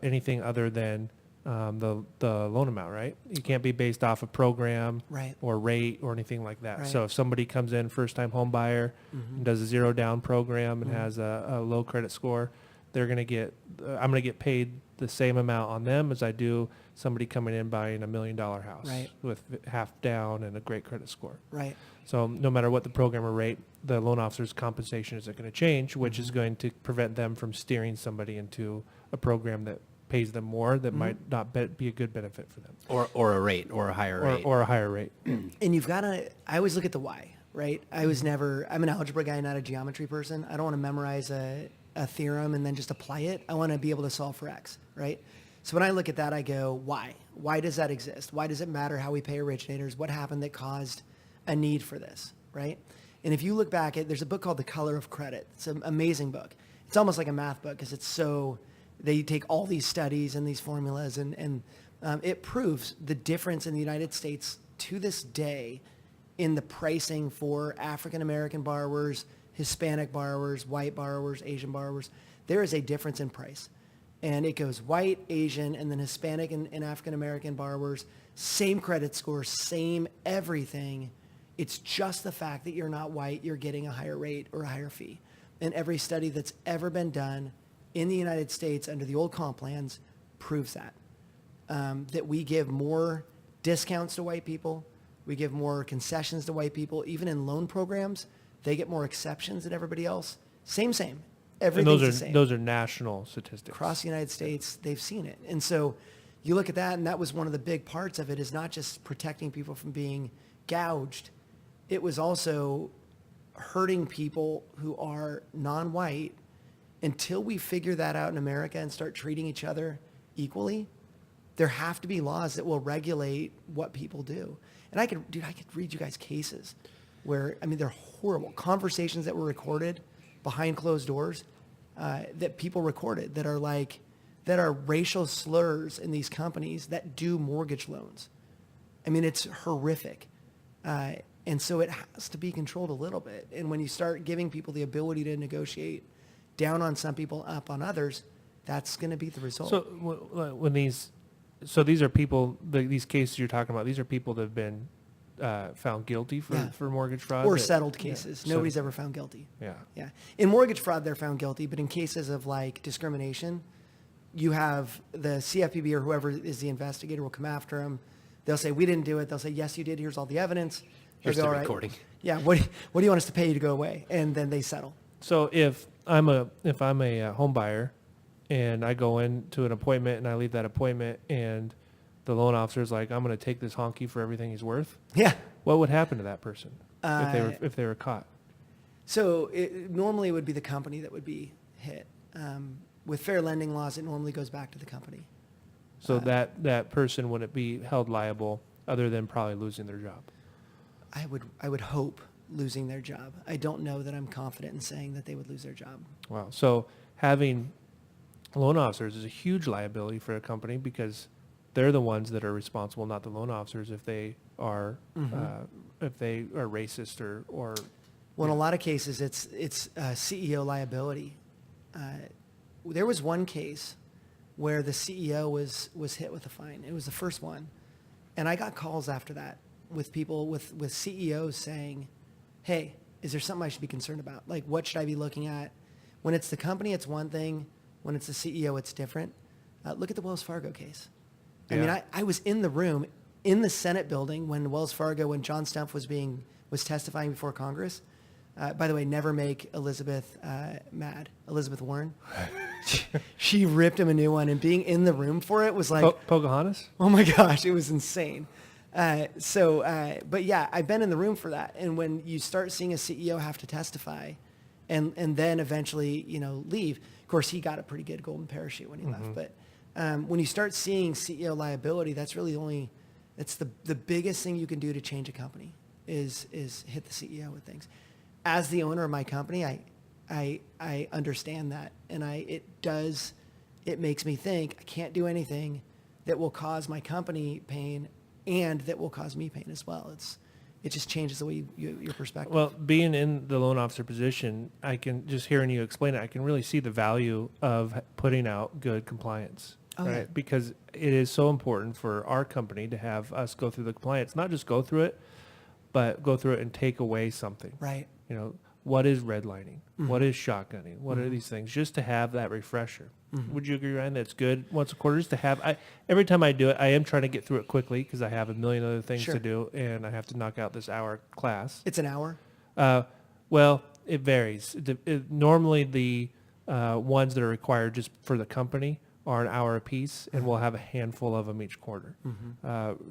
anything other than the loan amount, right? You can't be based off a program Right. or rate or anything like that. Right. So if somebody comes in first-time home buyer and does a zero down program and has a low credit score, they're going to get, I'm going to get paid the same amount on them as I do somebody coming in buying $1 million house Right. with half down and a great credit score. Right. So no matter what the program or rate, the loan officer's compensation isn't going to change, which is going to prevent them from steering somebody into a program that pays them more that might not be a good benefit for them. Or a rate, or a higher rate. Or a higher rate. And you've got to, I always look at the why, right? I'm an algebra guy, not a geometry person. I don't want to memorize a theorem and then just apply it. I want to be able to solve for X, right? So when I look at that, I go, why? Why does that exist? Why does it matter how we pay originators? What happened that caused a need for this, right? And if you look back at, there's a book called The Color of Credit. It's an amazing book. It's almost like a math book because it's so, they take all these studies and these formulas and it proves the difference in the United States to this day in the pricing for African-American borrowers, Hispanic borrowers, white borrowers, Asian borrowers. There is a difference in price. And it goes white, Asian, and then Hispanic and African-American borrowers, same credit score, same everything. It's just the fact that you're not white, you're getting a higher rate or a higher fee. And every study that's ever been done in the United States under the old comp plans proves that. That we give more discounts to white people, we give more concessions to white people, even in loan programs, they get more exceptions than everybody else. Same. Everything's the same. Those are national statistics. Across the United States, they've seen it. And so you look at that, and that was one of the big parts of it, is not just protecting people from being gouged. It was also hurting people who are non-white. Until we figure that out in America and start treating each other equally, there have to be laws that will regulate what people do. And I could read you guys cases where, I mean, they're horrible. Conversations that were recorded behind closed doors that people recorded that are racial slurs in these companies that do mortgage loans. I mean, it's horrific. And so it has to be controlled a little bit. And when you start giving people the ability to negotiate down on some people, up on others, that's going to be the result. So these are people, these cases you're talking about, these are people that have been found guilty for mortgage fraud? Or settled cases. Yeah. Nobody's ever found guilty. Yeah. In mortgage fraud, they're found guilty, but in cases of like discrimination, you have the CFPB or whoever is the investigator will come after them. They'll say, we didn't do it. They'll say, yes, you did. Here's all the evidence. Here's the recording. Yeah. What do you want us to pay you to go away? And then they settle. So if I'm a home buyer and I go into an appointment and I leave that appointment and the loan officer is like, I'm going to take this honky for everything he's worth. Yeah. What would happen to that person if they were caught? So it normally would be the company that would be hit. With fair lending laws, it normally goes back to the company. So that person wouldn't be held liable other than probably losing their job. I would hope losing their job. I don't know that I'm confident in saying that they would lose their job. Wow. So having loan officers is a huge liability for a company because they're the ones that are responsible, not the loan officers, if they are racist or. Well, in a lot of cases, it's CEO liability. There was one case where the CEO was hit with a fine. It was the first one, and I got calls after that with people with CEOs saying, "Hey, is there something I should be concerned about? Like, what should I be looking at?" When it's the company, it's one thing. When it's the CEO, it's different. Look at the Wells Fargo case. I mean, I was in the room in the Senate building when when John Stumpf was testifying before Congress. By the way, never make Elizabeth mad. Elizabeth Warren. She ripped him a new one, and being in the room for it was like Pocahontas. Oh my gosh, it was insane. But yeah, I've been in the room for that. And when you start seeing a CEO have to testify, and then eventually leave. Of course, he got a pretty good golden parachute when he left. But when you start seeing CEO liability, that's really it's the biggest thing you can do to change a company is hit the CEO with things. As the owner of my company, I understand that, and it makes me think I can't do anything that will cause my company pain and that will cause me pain as well. It just changes the way your perspective. Well, being in the loan officer position, I can just hearing you explain it, I can really see the value of putting out good compliance, right? Yeah. Because it is so important for our company to have us go through the compliance, not just go through it, but go through it and take away something. Right. What is redlining? What is shotgunning? What are these things? Just to have that refresher. Would you agree, Ryan? That's good once a quarter just to have. Every time I do it, I am trying to get through it quickly because I have a million other things to do, and I have to knock out this hour class. It's an hour? Well, it varies. Normally, the ones that are required just for the company are an hour apiece, and we'll have a handful of them each quarter.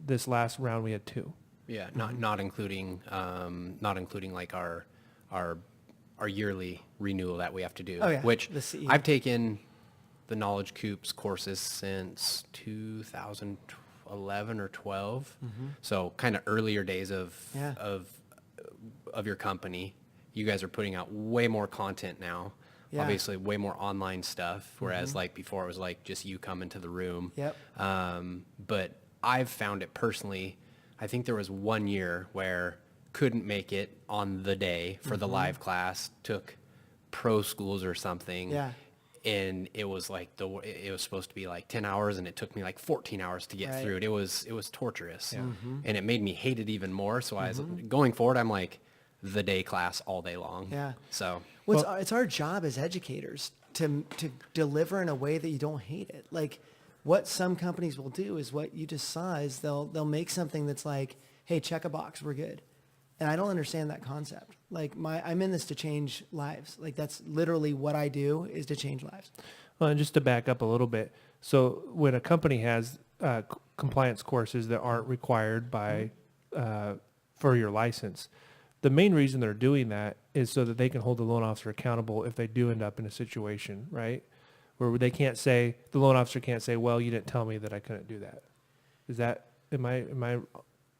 This last round, we had 2. Yeah, not including like our yearly renewal that we have to do. Oh, yeah. Which The CEO. I've taken the Knowledge Coop's courses since 2011 or 12. So kind of earlier days of your company. You guys are putting out way more content now. Yeah. Obviously way more online stuff, whereas like before it was like just you come into the room. Yep. But I've found it personally, I think there was one year where couldn't make it on the day for the live class, took pro schools or something. Yeah. And it was like it was supposed to be like 10 hours and it took me like 14 hours to get through it. It was torturous. And it made me hate it even more. So I was going forward, I'm like the day class all day long. Yeah. So It's our job as educators to deliver in a way that you don't hate it. Like what some companies will do is what you just saw is they'll make something that's like, hey, check a box, we're good. And I don't understand that concept. Like I'm in this to change lives. Like that's literally what I do is to change lives. Well, and just to back up a little bit, so when a company has compliance courses that aren't required by for your license, the main reason they're doing that is so that they can hold the loan officer accountable if they do end up in a situation, right, where the loan officer can't say, well, you didn't tell me that I couldn't do that. Is that am I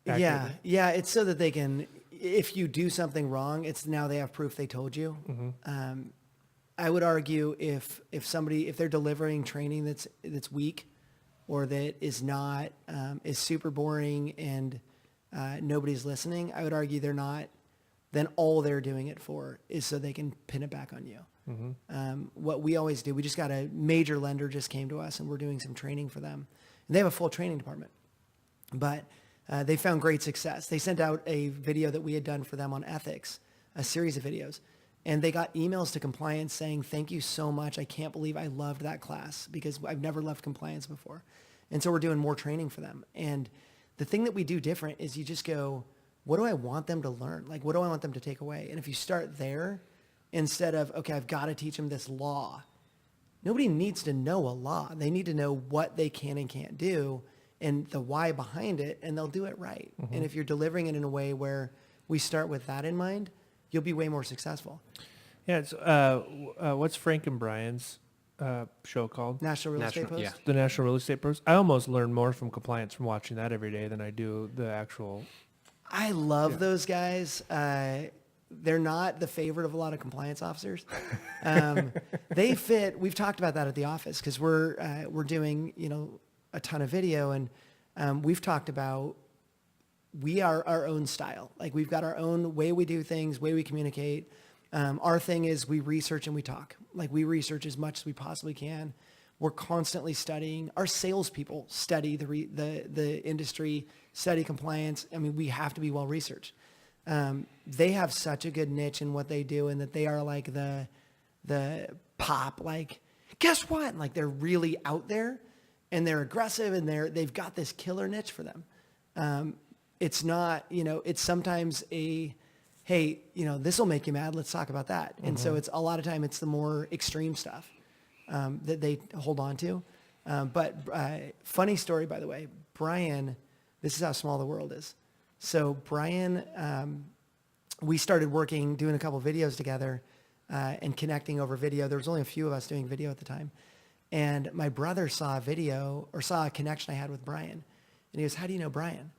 accurate? Yeah. It's so that they can, if you do something wrong, it's now they have proof they told you. I would argue if they're delivering training that's weak, or that is not is super boring and nobody's listening, I would argue they're not. Then all they're doing it for is so they can pin it back on you. What we always do, we just got a major lender just came to us and we're doing some training for them. And they have a full training department, but they found great success. They sent out a video that we had done for them on ethics, a series of videos, and they got emails to compliance saying, thank you so much. I can't believe I loved that class because I've never loved compliance before. And so we're doing more training for them. And the thing that we do different is you just go, what do I want them to learn? Like, what do I want them to take away? And if you start there, instead of, okay, I've got to teach them this law. Nobody needs to know a law. They need to know what they can and can't do and the why behind it, and they'll do it right. And if you're delivering it in a way where we start with that in mind, you'll be way more successful. Yeah, it's what's Frank and Brian's show called? National Real Estate Post. Yeah. The National Real Estate Post. I almost learn more from compliance from watching that every day than I do the actual. I love those guys. They're not the favorite of a lot of compliance officers. They fit. We've talked about that at the office because we're doing a ton of video, and we've talked about we are our own style. Like we've got our own way we do things, way we communicate. Our thing is we research and we talk. Like we research as much as we possibly can. We're constantly studying. Our salespeople study the industry, study compliance. I mean, we have to be well researched. They have such a good niche in what they do, and that they are like the pop. Like, guess what? And like they're really out there, and they're aggressive, and they've got this killer niche for them. It's not, it's sometimes a, hey, this will make you mad. Let's talk about that. And so it's a lot of time it's the more extreme stuff that they hold on to. But funny story, by the way, Brian, this is how small the world is. So Brian, we started doing a couple of videos together and connecting over video. There was only a few of us doing video at the time. And my brother saw a connection I had with Brian. And he goes, how do you know Brian?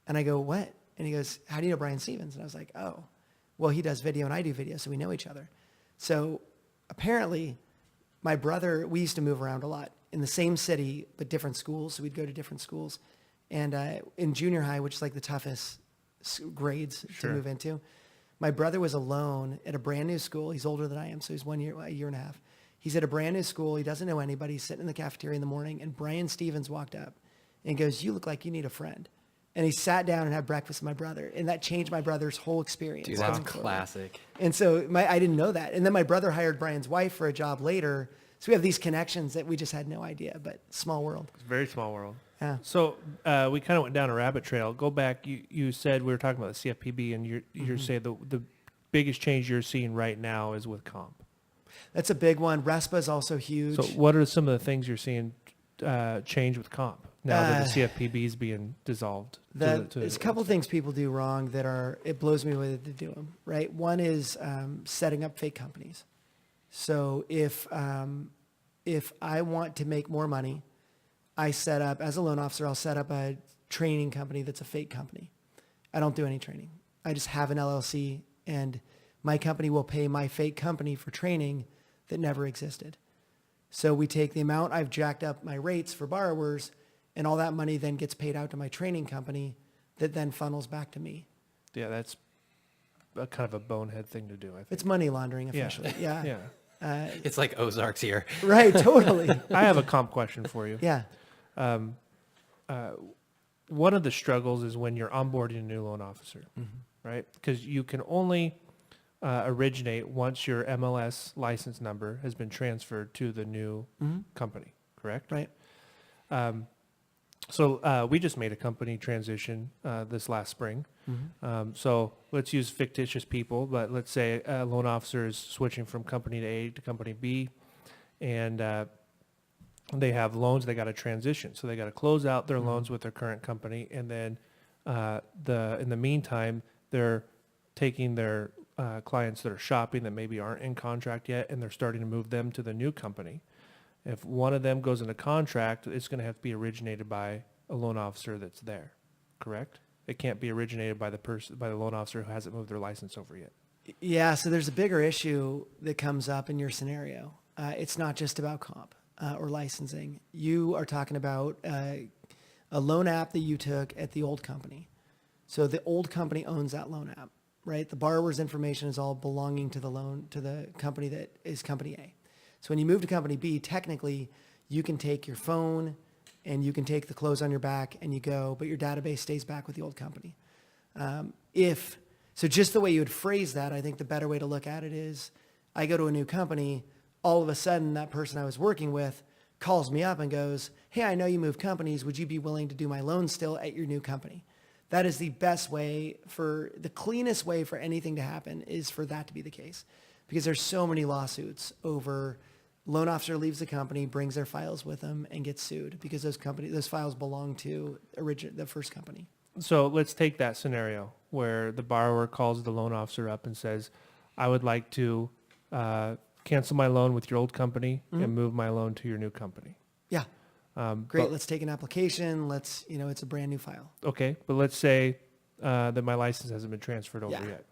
And I go, what? And he goes, how do you know Brian Stevens? And I was like, oh, well, he does video and I do video, so we know each other. So apparently my brother, we used to move around a lot in the same city, but different schools. So we'd go to different schools. And in junior high, which is like the toughest grades to move into, my brother was alone at a brand new school. He's older than I am, so he's a year and a half. He's at a brand new school. He doesn't know anybody. He's sitting in the cafeteria in the morning, and Brian Stevens walked up and goes, you look like you need a friend. And he sat down and had breakfast with my brother. And that changed my brother's whole experience. Dude, that's classic. And so I didn't know that. And then my brother hired Brian's wife for a job later. So we have these connections that we just had no idea, but small world. It's a very small world. Yeah. So we kind of went down a rabbit trail. Go back. You said we were talking about the CFPB, and you're saying the biggest change you're seeing right now is with comp. That's a big one. RESPA is also huge. So what are some of the things you're seeing change with comp now that the CFPB is being dissolved? There's a couple of things people do wrong it blows me away that they do them, right? One is setting up fake companies. So if I want to make more money, as a loan officer, I'll set up a training company that's a fake company. I don't do any training. I just have an LLC, and my company will pay my fake company for training that never existed. So we take the amount I've jacked up my rates for borrowers, and all that money then gets paid out to my training company that then funnels back to me. Yeah, that's kind of a bonehead thing to do, I think. It's money laundering officially. Yeah. Yeah. It's like Ozarks here. Right, totally. I have a comp question for you. Yeah. One of the struggles is when you're onboarding a new loan officer, right? Because you can only originate once your MLS license number has been transferred to the new company, correct? Right. So we just made a company transition this last spring. So let's use fictitious people, but let's say a loan officer is switching from company A to company B, and they have loans they got to transition. So they got to close out their loans with their current company, and then in the meantime, they're taking their clients that are shopping that maybe aren't in contract yet, and they're starting to move them to the new company. If one of them goes into contract, it's going to have to be originated by a loan officer that's there, correct? It can't be originated by the loan officer who hasn't moved their license over yet. Yeah, so there's a bigger issue that comes up in your scenario. It's not just about comp or licensing. You are talking about a loan app that you took at the old company. So the old company owns that loan app, right? The borrower's information is all belonging to the company that is company A. So when you move to company B, technically you can take your phone and you can take the clothes on your back and you go, but your database stays back with the old company. So just the way you would phrase that, I think the better way to look at it is I go to a new company, all of a sudden that person I was working with calls me up and goes, hey, I know you moved companies. Would you be willing to do my loan still at your new company? That is the best way the cleanest way for anything to happen is for that to be the case. Because there's so many lawsuits over loan officer leaves the company, brings their files with them, and gets sued because those files belong to the first company. So let's take that scenario where the borrower calls the loan officer up and says, I would like to cancel my loan with your old company and move my loan to your new company. Yeah. Great. But- Let's take an application. Let's, it's a brand new file. Okay, but let's say that my license hasn't been transferred over Yeah. yet.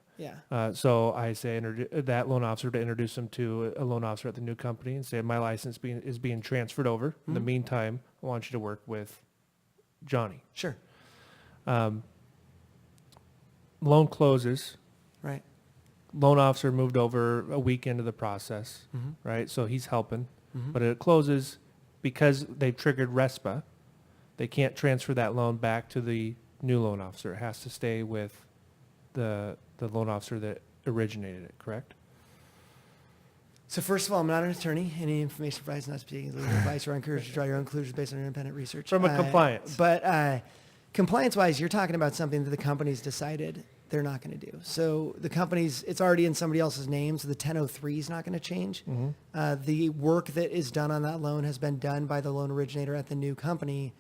Yeah. So I say that loan officer to introduce them to a loan officer at the new company and say my license is being transferred over. In the meantime, I want you to work with Johnny. Sure. Loan closes. Right. Loan officer moved over a week into the process, right? So he's helping, but it closes because they've triggered RESPA. They can't transfer that loan back to the new loan officer. It has to stay with the loan officer that originated it, correct? So first of all, I'm not an attorney. Any information provided is not speaking as legal advice or encouraged to draw your own conclusions based on independent research. From a compliance. But compliance-wise, you're talking about something that the company's decided they're not going to do. So the company's, it's already in somebody else's name, so the 1003 is not going to change. The work that is done on that loan has been done by the loan originator at the new company.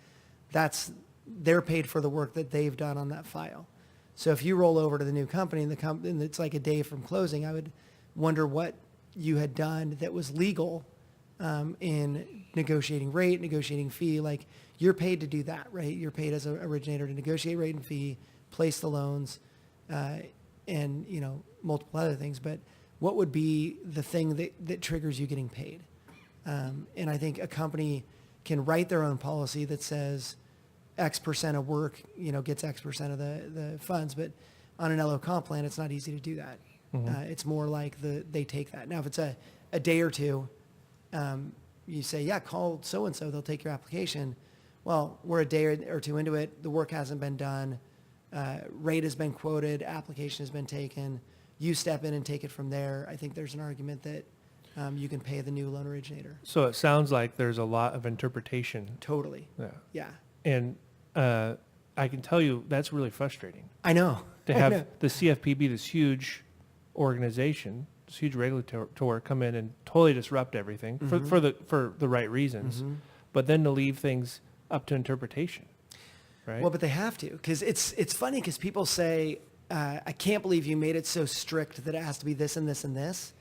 They're paid for the work that they've done on that file. So if you roll over to the new company and it's like a day from closing, I would wonder what you had done that was legal in negotiating rate, negotiating fee. Like, you're paid to do that, right? You're paid as an originator to negotiate rate and fee, place the loans, and multiple other things. But what would be the thing that triggers you getting paid? And I think a company can write their own policy that says X percent of work, gets X percent of the funds. But on an LO comp plan, it's not easy to do that. It's more like they take that. Now, if it's a day or two, you say, yeah, call so-and-so, they'll take your application. Well, we're a day or two into it. The work hasn't been done. Rate has been quoted. Application has been taken. You step in and take it from there. I think there's an argument that you can pay the new loan originator. So it sounds like there's a lot of interpretation. Totally. Yeah. Yeah. And I can tell you that's really frustrating. I know. To I have know. the CFPB, this huge organization, this huge regulator come in and totally disrupt everything for the right reasons, but then to leave things up to interpretation, right? Well, but they have to, because it's funny because people say, I can't believe you made it so strict that it has to be this and this and this.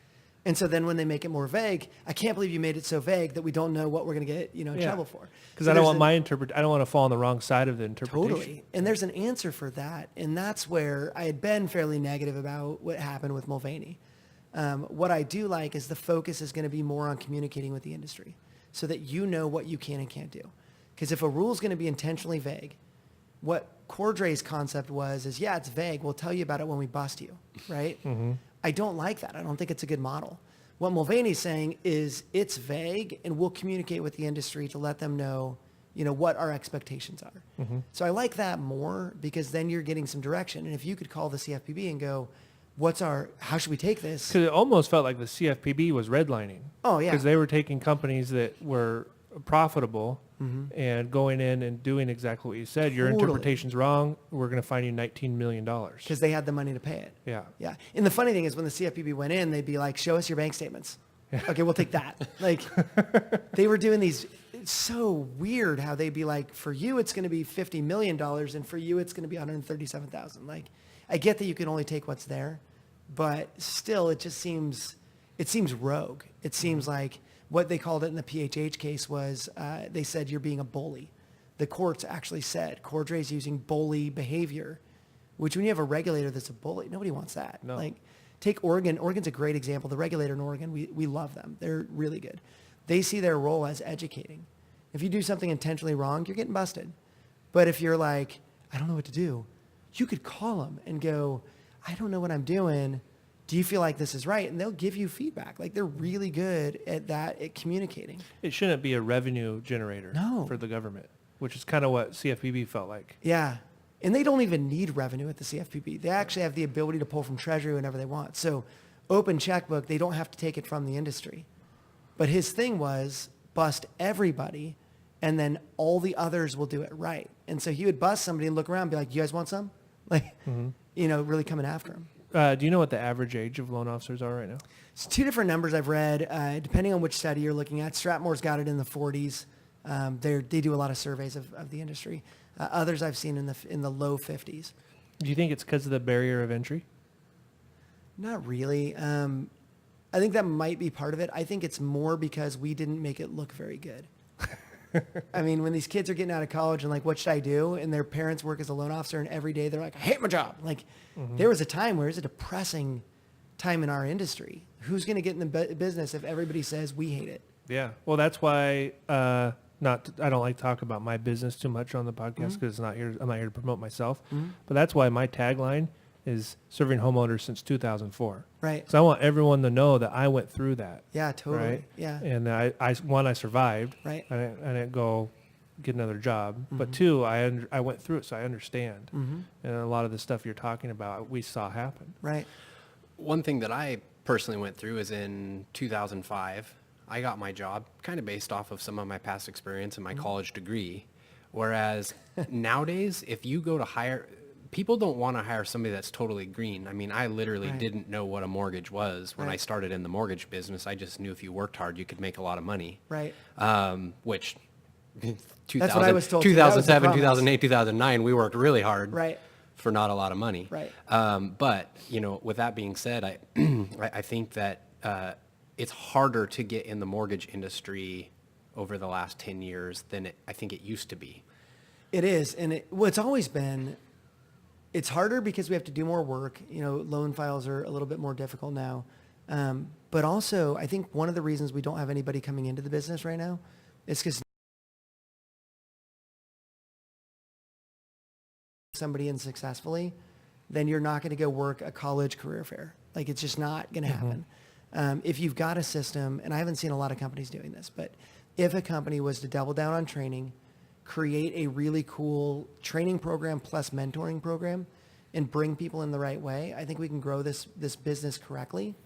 And so then when they make it more vague, I can't believe you made it so vague that we don't know what we're going to get, in trouble for. Because So I don't there's want I don't want to fall on the wrong side of the interpretation. Totally. And there's an answer for that. And that's where I had been fairly negative about what happened with Mulvaney. What I do like is the focus is going to be more on communicating with the industry so that you know what you can and can't do. Because if a rule is going to be intentionally vague, what Cordray's concept is, yeah, it's vague. We'll tell you about it when we bust you, right? I don't like that. I don't think it's a good model. What Mulvaney's saying is it's vague, and we'll communicate with the industry to let them know, what our expectations are. So I like that more because then you're getting some direction. And if you could call the CFPB and go, how should we take this? Because it almost felt like the CFPB was redlining. Oh, yeah. Because they were taking companies that were profitable and going in and doing exactly what you said. Your Totally. interpretation's wrong. We're going to fine you $19 million. Because they had the money to pay it. Yeah. Yeah. And the funny thing is when the CFPB went in, they'd be like, show us your bank statements. Okay, we'll take that. Like, they were doing these, it's so weird how they'd be like, for you, it's going to be $50 million, and for you, it's going to be $137,000. Like, I get that you can only take what's there, but still, it seems rogue. It seems like what they called it in the PHH case was, they said you're being a bully. The courts actually said Cordray's using bully behavior, which when you have a regulator that's a bully, nobody wants that. No. Like, take Oregon. Oregon's a great example. The regulator in Oregon, we love them. They're really good. They see their role as educating. If you do something intentionally wrong, you're getting busted. But if you're like, I don't know what to do, you could call them and go, I don't know what I'm doing. Do you feel like this is right? And they'll give you feedback. Like, they're really good at that, at communicating. It shouldn't be a revenue generator No. for the government, which is kind of what CFPB felt like. Yeah. And they don't even need revenue at the CFPB. They actually have the ability to pull from Treasury whenever they want. So open checkbook, they don't have to take it from the industry. But his thing was bust everybody, and then all the others will do it right. And so he would bust somebody and look around and be like, you guys want some? Like, really coming after him. Do you know what the average age of loan officers are right now? It's two different numbers I've read, depending on which study you're looking at. Strathmore's got it in the 40s. They do a lot of surveys of the industry. Others I've seen in the low 50s. Do you think it's because of the barrier of entry? Not really. I think that might be part of it. I think it's more because we didn't make it look very good. I mean, when these kids are getting out of college and like, what should I do? And their parents work as a loan officer, and every day they're like, I hate my job. Like, there was a time where it was a depressing time in our industry. Who's going to get in the business if everybody says we hate it? Yeah. Well, that's why I don't like to talk about my business too much on the podcast because I'm not here to promote myself. But that's why my tagline is serving homeowners since 2004. Right. So I want everyone to know that I went through that. Yeah, totally. Right? Yeah. And I survived. Right. I didn't go get another job. But two, I went through it, so I understand. And a lot of the stuff you're talking about, we saw happen. Right. One thing that I personally went through is in 2005, I got my job kind of based off of some of my past experience and my college degree. Whereas nowadays, if you go to hire, people don't want to hire somebody that's totally green. I mean, I literally didn't know what a mortgage was when I started in the mortgage business. I just knew if you worked hard, you could make a lot of money. Right. Which That's what I was told. 2007, 2008, 2009, we worked really hard. Right. For not a lot of money. Right. But, with that being said, I think that it's harder to get in the mortgage industry over the last 10 years than I think it used to be. It is. And it's always been, it's harder because we have to do more work. Loan files are a little bit more difficult now. But also, I think one of the reasons we don't have anybody coming into the business right now is because somebody in successfully, then you're not going to go work a college career fair. Like, it's just not going to happen. If you've got a system, and I haven't seen a lot of companies doing this, but if a company was to double down on training, create a really cool training program plus mentoring program, and bring people in the right way, I think we can grow this business correctly.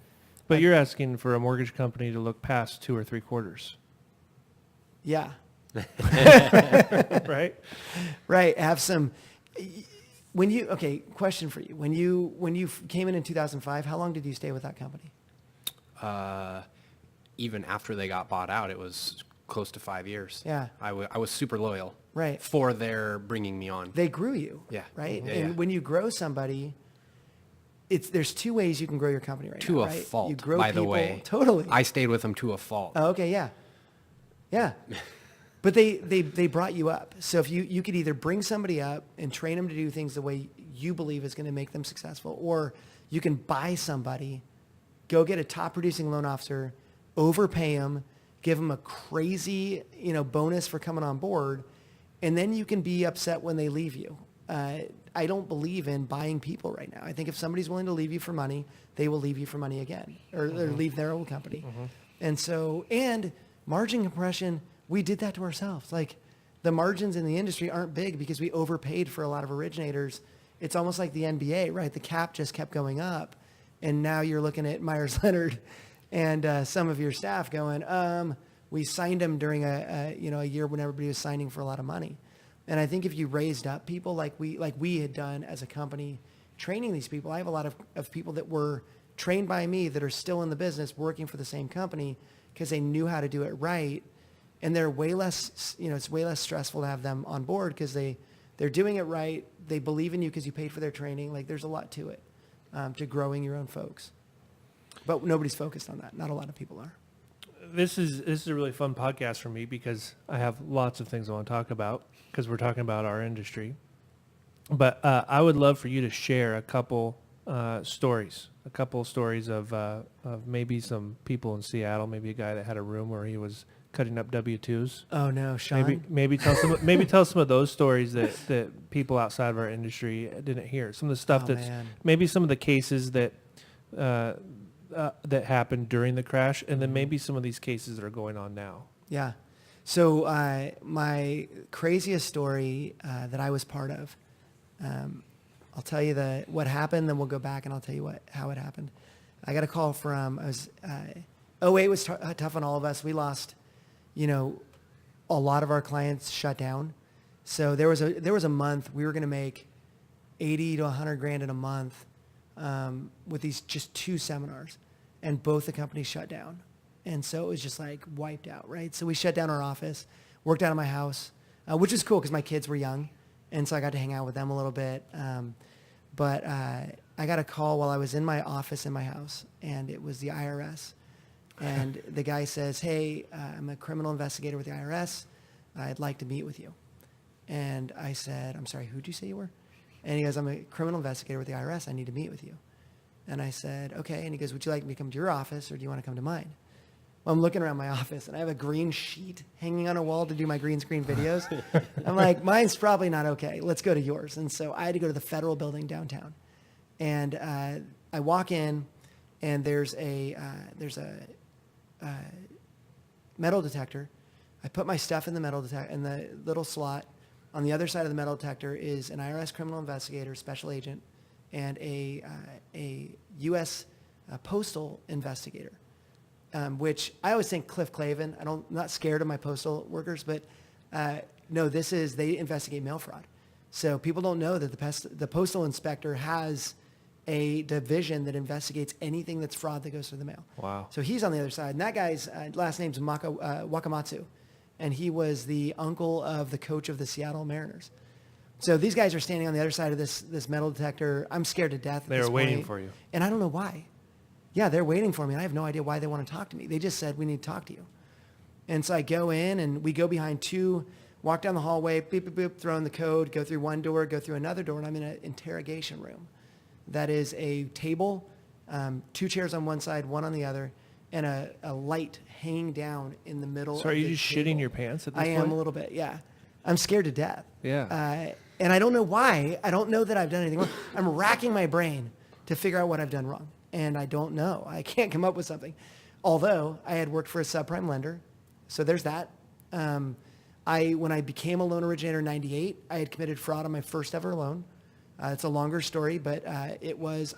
But you're asking for a mortgage company to look past 2 or 3 quarters. Yeah. Right? Right. Have some. Question for you. When you came in 2005, how long did you stay with that company? Even after they got bought out, it was close to 5 years. Yeah. I was super loyal. Right. For their bringing me on. They grew you. Yeah. Right. Yeah, and yeah. when you grow somebody, there's 2 ways you can grow your company right To now. a right? fault, You grow by the people, way. Totally. I stayed with them to a fault. Oh, okay. Yeah. Yeah. But they brought you up. So if you could either bring somebody up and train them to do things the way you believe is going to make them successful, or you can buy somebody, go get a top producing loan officer, overpay them, give them a crazy, bonus for coming on board, and then you can be upset when they leave you. I don't believe in buying people right now. I think if somebody's willing to leave you for money, they will leave you for money again, or leave their old company. And margin compression, we did that to ourselves. Like, the margins in the industry aren't big because we overpaid for a lot of originators. It's almost like the NBA, right? The cap just kept going up, and now you're looking at Myers Leonard and some of your staff going, we signed them during a year when everybody was signing for a lot of money. And I think if you raised up people like we had done as a company, training these people, I have a lot of people that were trained by me that are still in the business working for the same company because they knew how to do it right. And they're way less, it's way less stressful to have them on board because they're doing it right. They believe in you because you paid for their training. Like, there's a lot to it, to growing your own folks. But nobody's focused on that. Not a lot of people are. This is a really fun podcast for me because I have lots of things I want to talk about because we're talking about our industry. But I would love for you to share a couple stories of maybe some people in Seattle, maybe a guy that had a room where he was cutting up W-2s. Oh no, Sean. Maybe tell some of those stories that people outside of our industry didn't hear. Some of the stuff maybe some of the cases that happened during the crash, and then maybe some of these cases that are going on now. Yeah. So my craziest story that I was part of, I'll tell you what happened, then we'll go back and I'll tell you how it happened. I got a call from, 08 was tough on all of us. We lost, a lot of our clients shut down. So there was a month we were going to make 80 to 100 grand in a month with these just 2 seminars, and both the companies shut down. And so it was just like wiped out, right? So we shut down our office, worked out of my house, which was cool because my kids were young. And so I got to hang out with them a little bit. But I got a call while I was in my office in my house, and it was the IRS. And the guy says, hey, I'm a criminal investigator with the IRS. I'd like to meet with you. And I said, I'm sorry, who'd you say you were? And he goes, I'm a criminal investigator with the IRS. I need to meet with you. And I said, okay. And he goes, would you like me to come to your office, or do you want to come to mine? Well, I'm looking around my office, and I have a green sheet hanging on a wall to do my green screen videos. I'm like, mine's probably not okay. Let's go to yours. And so I had to go to the Federal Building downtown. And I walk in, and there's a metal detector. I put my stuff in the metal detector, in the little slot. On the other side of the metal detector is an IRS criminal investigator, special agent, and a U.S. Postal investigator, which I always think Cliff Clavin. I'm not scared of my postal workers, but no, they investigate mail fraud. So people don't know that the postal inspector has a division that investigates anything that's fraud that goes through the mail. Wow. So he's on the other side. And that guy's last name's Wakamatsu. And he was the uncle of the coach of the Seattle Mariners. So these guys are standing on the other side of this metal detector. I'm scared to death at They this were waiting point. for you. And I don't know why. Yeah, they're waiting for me. And I have no idea why they want to talk to me. They just said, we need to talk to you. And so I go in, and we go behind walk down the hallway, beep, beep, beep, throw in the code, go through one door, go through another door, and I'm in an interrogation room. That is a table, 2 chairs on one side, one on the other, and a light hanging down in the middle. So are you just shitting your pants at this point? I am a little bit, yeah. I'm scared to death. Yeah. And I don't know why. I don't know that I've done anything wrong. I'm racking my brain to figure out what I've done wrong. And I don't know. I can't come up with something. Although I had worked for a subprime lender. So there's that. When I became a loan originator in 98, I had committed fraud on my first ever loan. It's a longer story, but I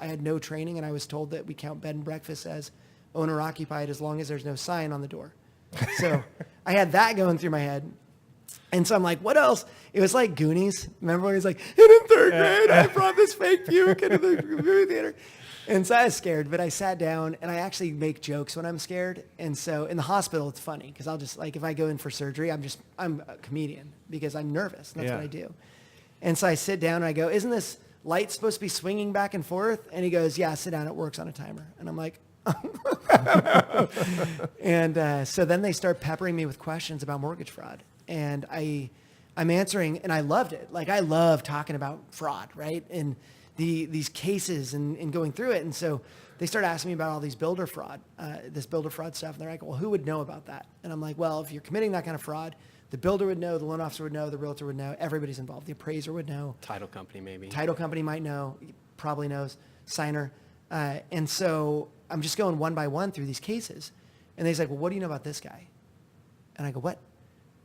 had no training, and I was told that we count bed and breakfast as owner occupied as long as there's no sign on the door. So I had that going through my head. And so I'm like, what else? It was like Goonies. Remember when he's like, and in 3rd grade, I brought this fake puke into the movie theater. And so I was scared, but I sat down, and I actually make jokes when I'm scared. And so in the hospital, it's funny because I'll just, like, if I go in for surgery, I'm a comedian because I'm nervous. That's what I do. And so I sit down, and I go, isn't this light supposed to be swinging back and forth? And he goes, yeah, sit down. It works on a timer. And I'm like, and so then they start peppering me with questions about mortgage fraud. And I'm answering, and I loved it. Like, I love talking about fraud, right? And these cases and going through it. And so they start asking me about all these builder fraud, this builder fraud stuff. And they're like, well, who would know about that? And I'm like, well, if you're committing that kind of fraud, the builder would know, the loan officer would know, the realtor would know, everybody's involved. The appraiser would know. Title company, maybe. Title company might know, probably knows, signer. And so I'm just going one by one through these cases. And he's like, well, what do you know about this guy? And I go, what?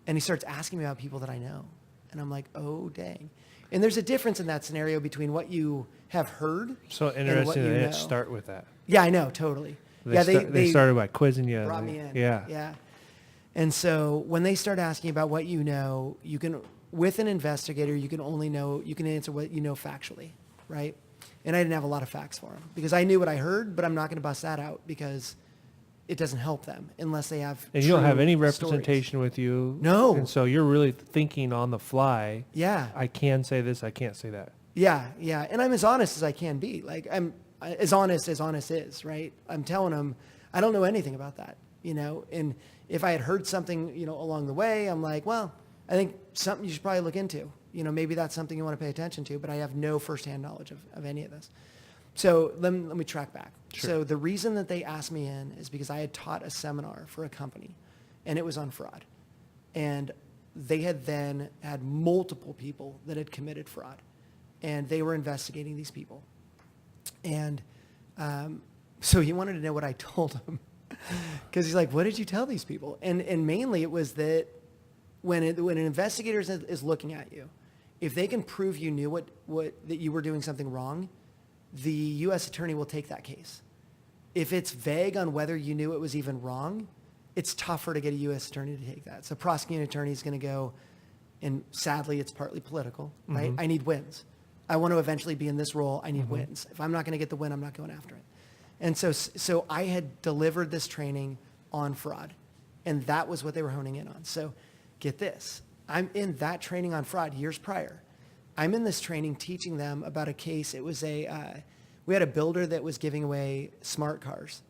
And he starts asking me about people that I know. And I'm like, oh, dang. And there's a difference in that scenario between what you have heard So and what interesting you they know. didn't start with that. Yeah, I know, totally. They started by quizzing you. Brought me in. Yeah. Yeah. And so when they start asking about what you know, you can, with an investigator, you can answer what you know factually, right? And I didn't have a lot of facts for them because I knew what I heard, but I'm not going to bust that out because it doesn't help them unless they have And you don't have any stories. representation with you. No. And so you're really thinking on the fly. Yeah. I can say this, I can't say that. Yeah, yeah. And I'm as honest as I can be. Like, I'm as honest is, right? I'm telling them, I don't know anything about that, and if I had heard something, along the way, I'm like, well, I think something you should probably look into. Maybe that's something you want to pay attention to, but I have no firsthand knowledge of any of this. So let me track back. Sure. So the reason that they asked me in is because I had taught a seminar for a company, and it was on fraud. And they had then had multiple people that had committed fraud, and they were investigating these people. And so he wanted to know what I told him. Because he's like, what did you tell these people? And mainly it was that when an investigator is looking at you, if they can prove you knew that you were doing something wrong, the U.S. attorney will take that case. If it's vague on whether you knew it was even wrong, it's tougher to get a U.S. attorney to take that. So prosecuting attorney is going to go, and sadly it's partly political, right? I need wins. I want to eventually be in this role. I need wins. If I'm not going to get the win, I'm not going after it. And so I had delivered this training on fraud, and that was what they were honing in on. So get this. I'm in that training on fraud years prior. I'm in this training teaching them about a case. It was we had a builder that was giving away smart cars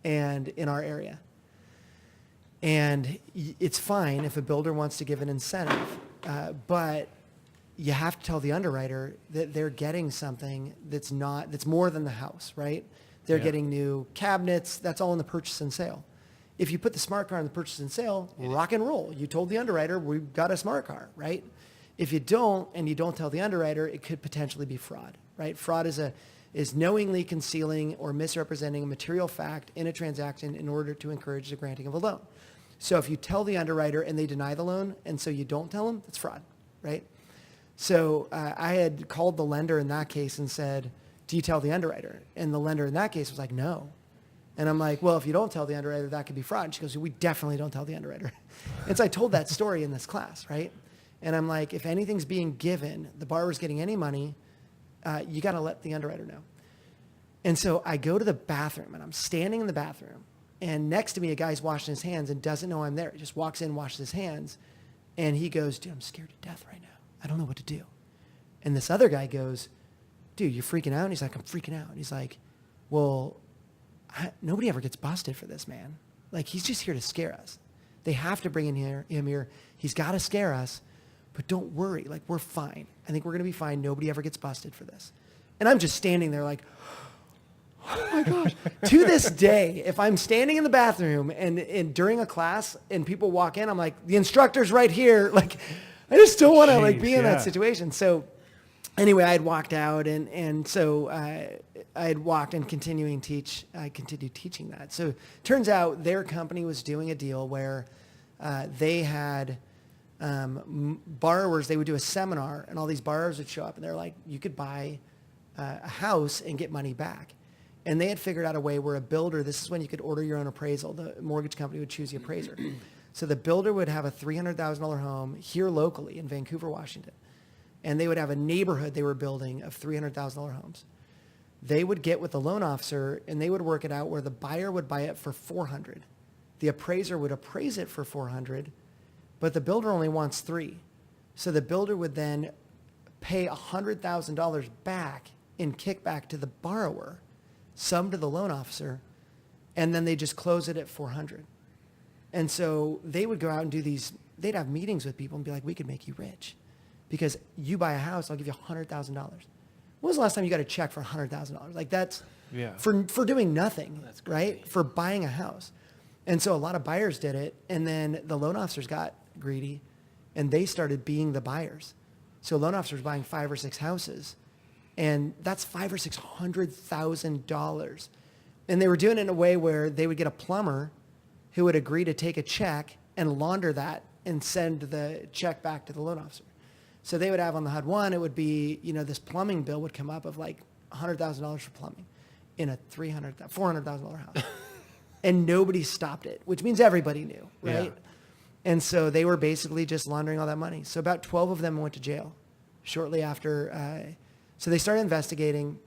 and in our area. And it's fine if a builder wants to give an incentive, but you have to tell the underwriter that they're getting something that's more than the house, right? They're getting new cabinets. That's all in the purchase and sale. If you put the smart car in the purchase and sale, rock and roll. You told the underwriter, we've got a smart car, right? If you don't, and you don't tell the underwriter, it could potentially be fraud, right? Fraud is knowingly concealing or misrepresenting a material fact in a transaction in order to encourage the granting of a loan. So if you tell the underwriter and they deny the loan, and so you don't tell them, that's fraud, right? So I had called the lender in that case and said, do you tell the underwriter? And the lender in that case was like, no. And I'm like, well, if you don't tell the underwriter, that could be fraud. And she goes, we definitely don't tell the underwriter. And so I told that story in this class, right? And I'm like, if anything's being given, the borrower's getting any money, you got to let the underwriter know. And so I go to the bathroom, and I'm standing in the bathroom, and next to me, a guy's washing his hands and doesn't know I'm there. He just walks in, washes his hands, and he goes, dude, I'm scared to death right now. I don't know what to do. And this other guy goes, dude, you're freaking out? And he's like, I'm freaking out. And he's like, well, nobody ever gets busted for this, man. Like, he's just here to scare us. They have to bring him here. He's got to scare us, but don't worry. Like, we're fine. I think we're going to be fine. Nobody ever gets busted for this. And I'm just standing there like, oh my gosh. To this day, if I'm standing in the bathroom and during a class and people walk in, I'm like, the instructor's right here. Like, I just don't want to like be in that situation. So anyway, I had walked out and so I had walked and continued teaching that. So turns out their company was doing a deal where they had borrowers, they would do a seminar and all these borrowers would show up and they're like, you could buy a house and get money back. And they had figured out a way where a builder, this is when you could order your own appraisal. The mortgage company would choose the appraiser. So the builder would have a $300,000 home here locally in Vancouver, Washington. And they would have a neighborhood they were building of $300,000 homes. They would get with the loan officer and they would work it out where the buyer would buy it for $400,000. The appraiser would appraise it for $400,000, but the builder only wants $300,000. So the builder would then pay $100,000 back in kickback to the borrower, some to the loan officer, and then they just close it at $400,000. And so they would go out and do these, they'd have meetings with people and be like, we could make you rich because you buy a house, I'll give you $100,000. When was the last time you got a check for $100,000? Like that's for doing nothing, right? For buying a house. And so a lot of buyers did it. And then the loan officers got greedy and they started being the buyers. So loan officers buying 5 or 6 houses. And that's $500,000 or $600,000. And they were doing it in a way where they would get a plumber who would agree to take a check and launder that and send the check back to the loan officer. So they would have on the HUD one, it would be, this plumbing bill would come up of like $100,000 for plumbing in a $400,000 house. And nobody stopped it, which means everybody knew, right? Yeah. And so they were basically just laundering all that money. So about 12 of them went to jail shortly after. So they started investigating.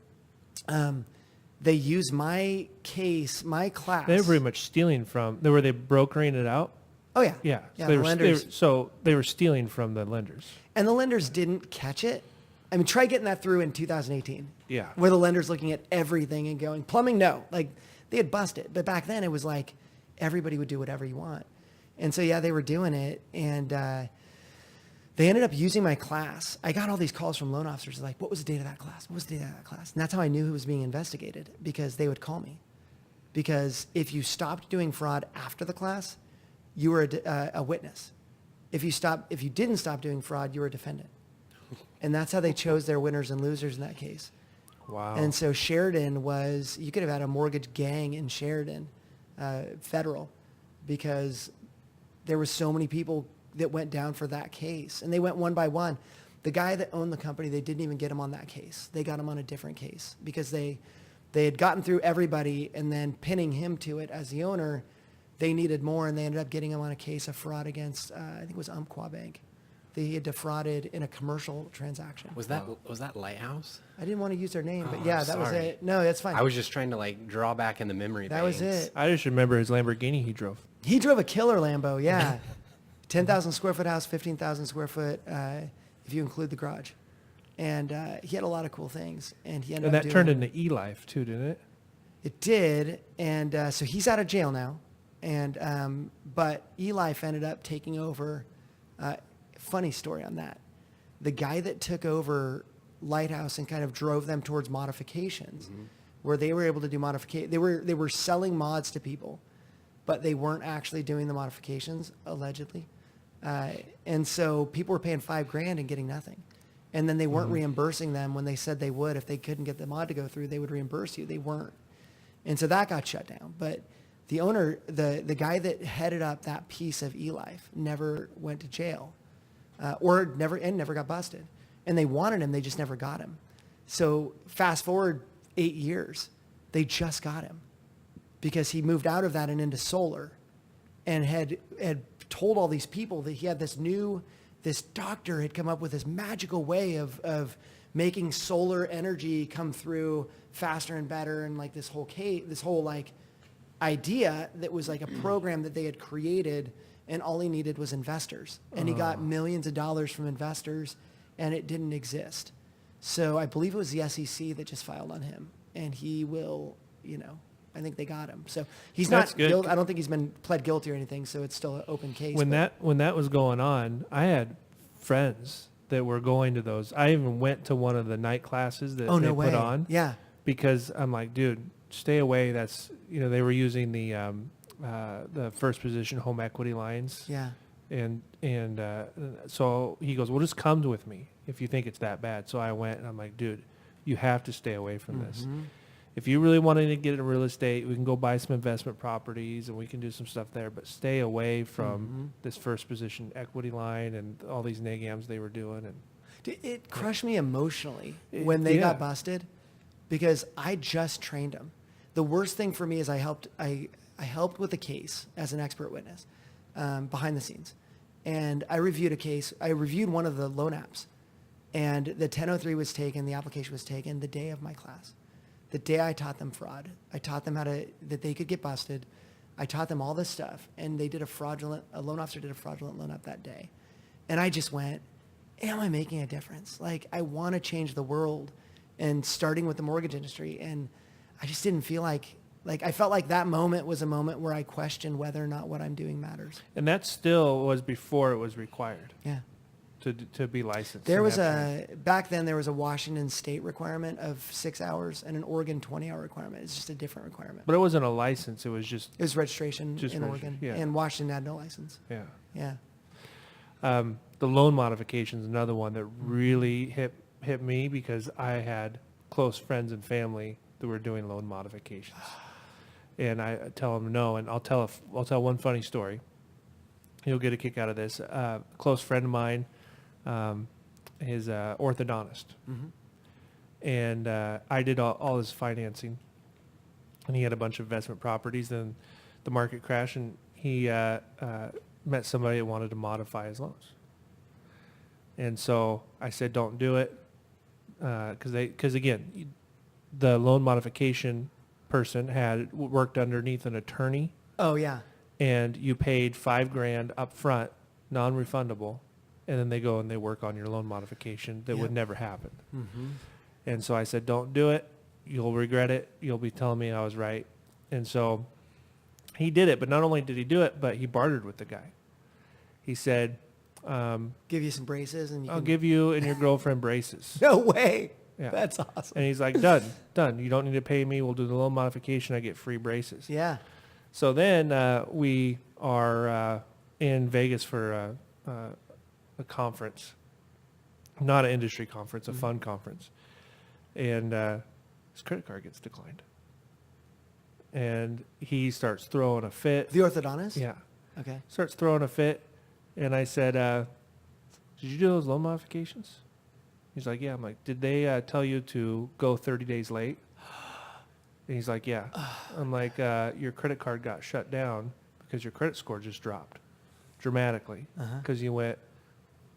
They used my case, my class. They were pretty much stealing from. Were they brokering it out? Oh yeah. Yeah. Yeah. So they were stealing from the lenders. And the lenders didn't catch it. I mean, try getting that through in 2018. Yeah. Where the lender's looking at everything and going, plumbing, no. Like they had busted. But back then it was like everybody would do whatever you want. And so yeah, they were doing it, and they ended up using my class. I got all these calls from loan officers like, what was the date of that class? What was the date of that class? And that's how I knew who was being investigated, because they would call me. Because if you stopped doing fraud after the class, you were a witness. If you didn't stop doing fraud, you were a defendant. And that's how they chose their winners and losers in that case. Wow. And so Sheridan was, you could have had a mortgage gang in Sheridan, federal, because there were so many people that went down for that case. And they went one by one. The guy that owned the company, they didn't even get him on that case. They got him on a different case because they had gotten through everybody, and then pinning him to it as the owner, they needed more, and they ended up getting him on a case of fraud against, I think it was Umpqua Bank. They had defrauded in a commercial transaction. Was that Lighthouse? I didn't want to use their name, but yeah, that was it. No, that's fine. I was just trying to like draw back in the memory. That was it. I just remember his Lamborghini he drove. He drove a killer Lambo, yeah. 10,000 square foot house, 15,000 square foot if you include the garage. And he had a lot of cool things. And he ended And up that turned doing- into eLife too, didn't it? It did. And so he's out of jail now. And but eLife ended up taking over. Funny story on that. The guy that took over Lighthouse and kind of drove them towards modifications, where they were able to do modification. They were selling mods to people, but they weren't actually doing the modifications, allegedly. And so people were paying $5,000 and getting nothing. And then they weren't reimbursing them when they said they would. If they couldn't get the mod to go through, they would reimburse you. They weren't. And so that got shut down. But the owner, the guy that headed up that piece of eLife never went to jail, or never got busted. And they wanted him, they just never got him. So fast forward 8 years, they just got him because he moved out of that and into solar, and had told all these people that he had this doctor had come up with this magical way of making solar energy come through faster and better, and like this whole like idea that was like a program that they had created, and all he needed was investors, and he got millions of dollars from investors, and it didn't exist. So I believe it was the SEC that just filed on him, and he will, I think they got him. So he's That's not good. guilty. I don't think he's been pled guilty or anything, so it's still an open case. When that was going on, I had friends that were going to those. I even went to one of the night classes that they put on. Yeah. Because I'm like, dude, stay away. That's, they were using the first position home equity lines. Yeah. And so he goes, well, just come with me if you think it's that bad. So I went, and I'm like, dude, you have to stay away from this. If you really wanted to get into real estate, we can go buy some investment properties and we can do some stuff there, but stay away from this first position equity line and all these nagams they were doing. And Dude, it crushed me emotionally when they got busted, because I just trained them. The worst thing for me is I helped with a case as an expert witness behind the scenes. And I reviewed a case. I reviewed one of the loan apps, and the 1003 was taken, the application was taken the day of my class. The day I taught them fraud. I taught them that they could get busted. I taught them all this stuff, and they did a loan officer did a fraudulent loan up that day. And I just went, am I making a difference? Like, I want to change the world, and starting with the mortgage industry. And I just didn't feel like I felt like that moment was a moment where I questioned whether or not what I'm doing matters. And that still was before it was required Yeah. to be licensed. There in was that back then there was a Washington state requirement of 6 hours and an Oregon 20-hour requirement. It's just a different requirement. But it wasn't a license. It was just, It was registration Just in registration, Oregon. yeah. And Washington had no license. yeah. Yeah. The loan modification is another one that really hit me, because I had close friends and family that were doing loan modifications, and I tell them no. And I'll tell one funny story. You'll get a kick out of this. A close friend of mine, is a orthodontist, and I did all his financing, and he had a bunch of investment properties. Then the market crashed, and he met somebody that wanted to modify his loans. And so I said, don't do it, because again, the loan modification person had worked underneath an attorney, Oh, yeah. and you paid $5,000 up front, non-refundable, and then they go and they work on your loan modification that would Yep. never happen. And so I said, don't do it. You'll regret it. You'll be telling me I was right. And so he did it, but not only did he do it, but he bartered with the guy. He said, Give you some braces and you I'll can... give you and your girlfriend braces. No way. Yeah. That's awesome. And he's like, done. You don't need to pay me. We'll do the loan modification. I get free braces. Yeah. So then we are in Vegas for a conference, not an industry conference, a fund conference. And his credit card gets declined. And he starts throwing a fit. The orthodontist? Yeah. Okay. Starts throwing a fit. And I said, did you do those loan modifications? He's like, yeah. I'm like, did they tell you to go 30 days late? And he's like, yeah. I'm like, your credit card got shut down because your credit score just dropped dramatically because you went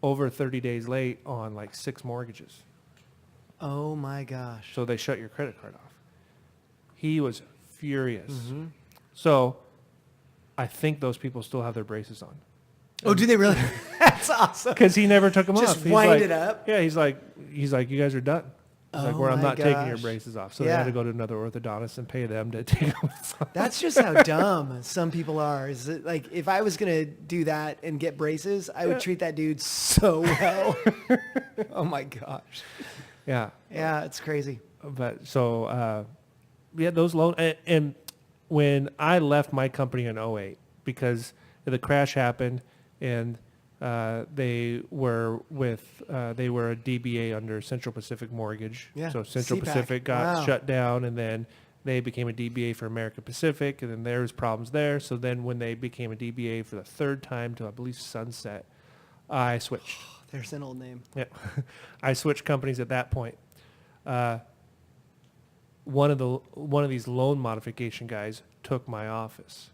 over 30 days late on like 6 mortgages. Oh, my gosh. So they shut your credit card off. He was furious. So I think those people still have their braces on. Oh, do they really? That's awesome. Because he never took them Just off. He's wind like, it up. Yeah, he's like, you guys are done. He's like, Oh I'm my not taking your gosh. braces off. So they had to go to another orthodontist and pay them to take them off. That's just how dumb some people are. Is it, like, if I was going to do that and get braces, I would treat that dude so well. Oh my gosh. Yeah. Yeah, it's crazy. But so, those loan. And when I left my company in '08, because the crash happened and they were a DBA under Central Pacific Mortgage. Yeah, So Central CPAC. Pacific got Wow. shut down, and then they became a DBA for American Pacific, and then there was problems there. So then when they became a DBA for the third time to, I believe, Sunset, I switched. There's an old name. Yeah, I switched companies at that point. One of these loan modification guys took my office,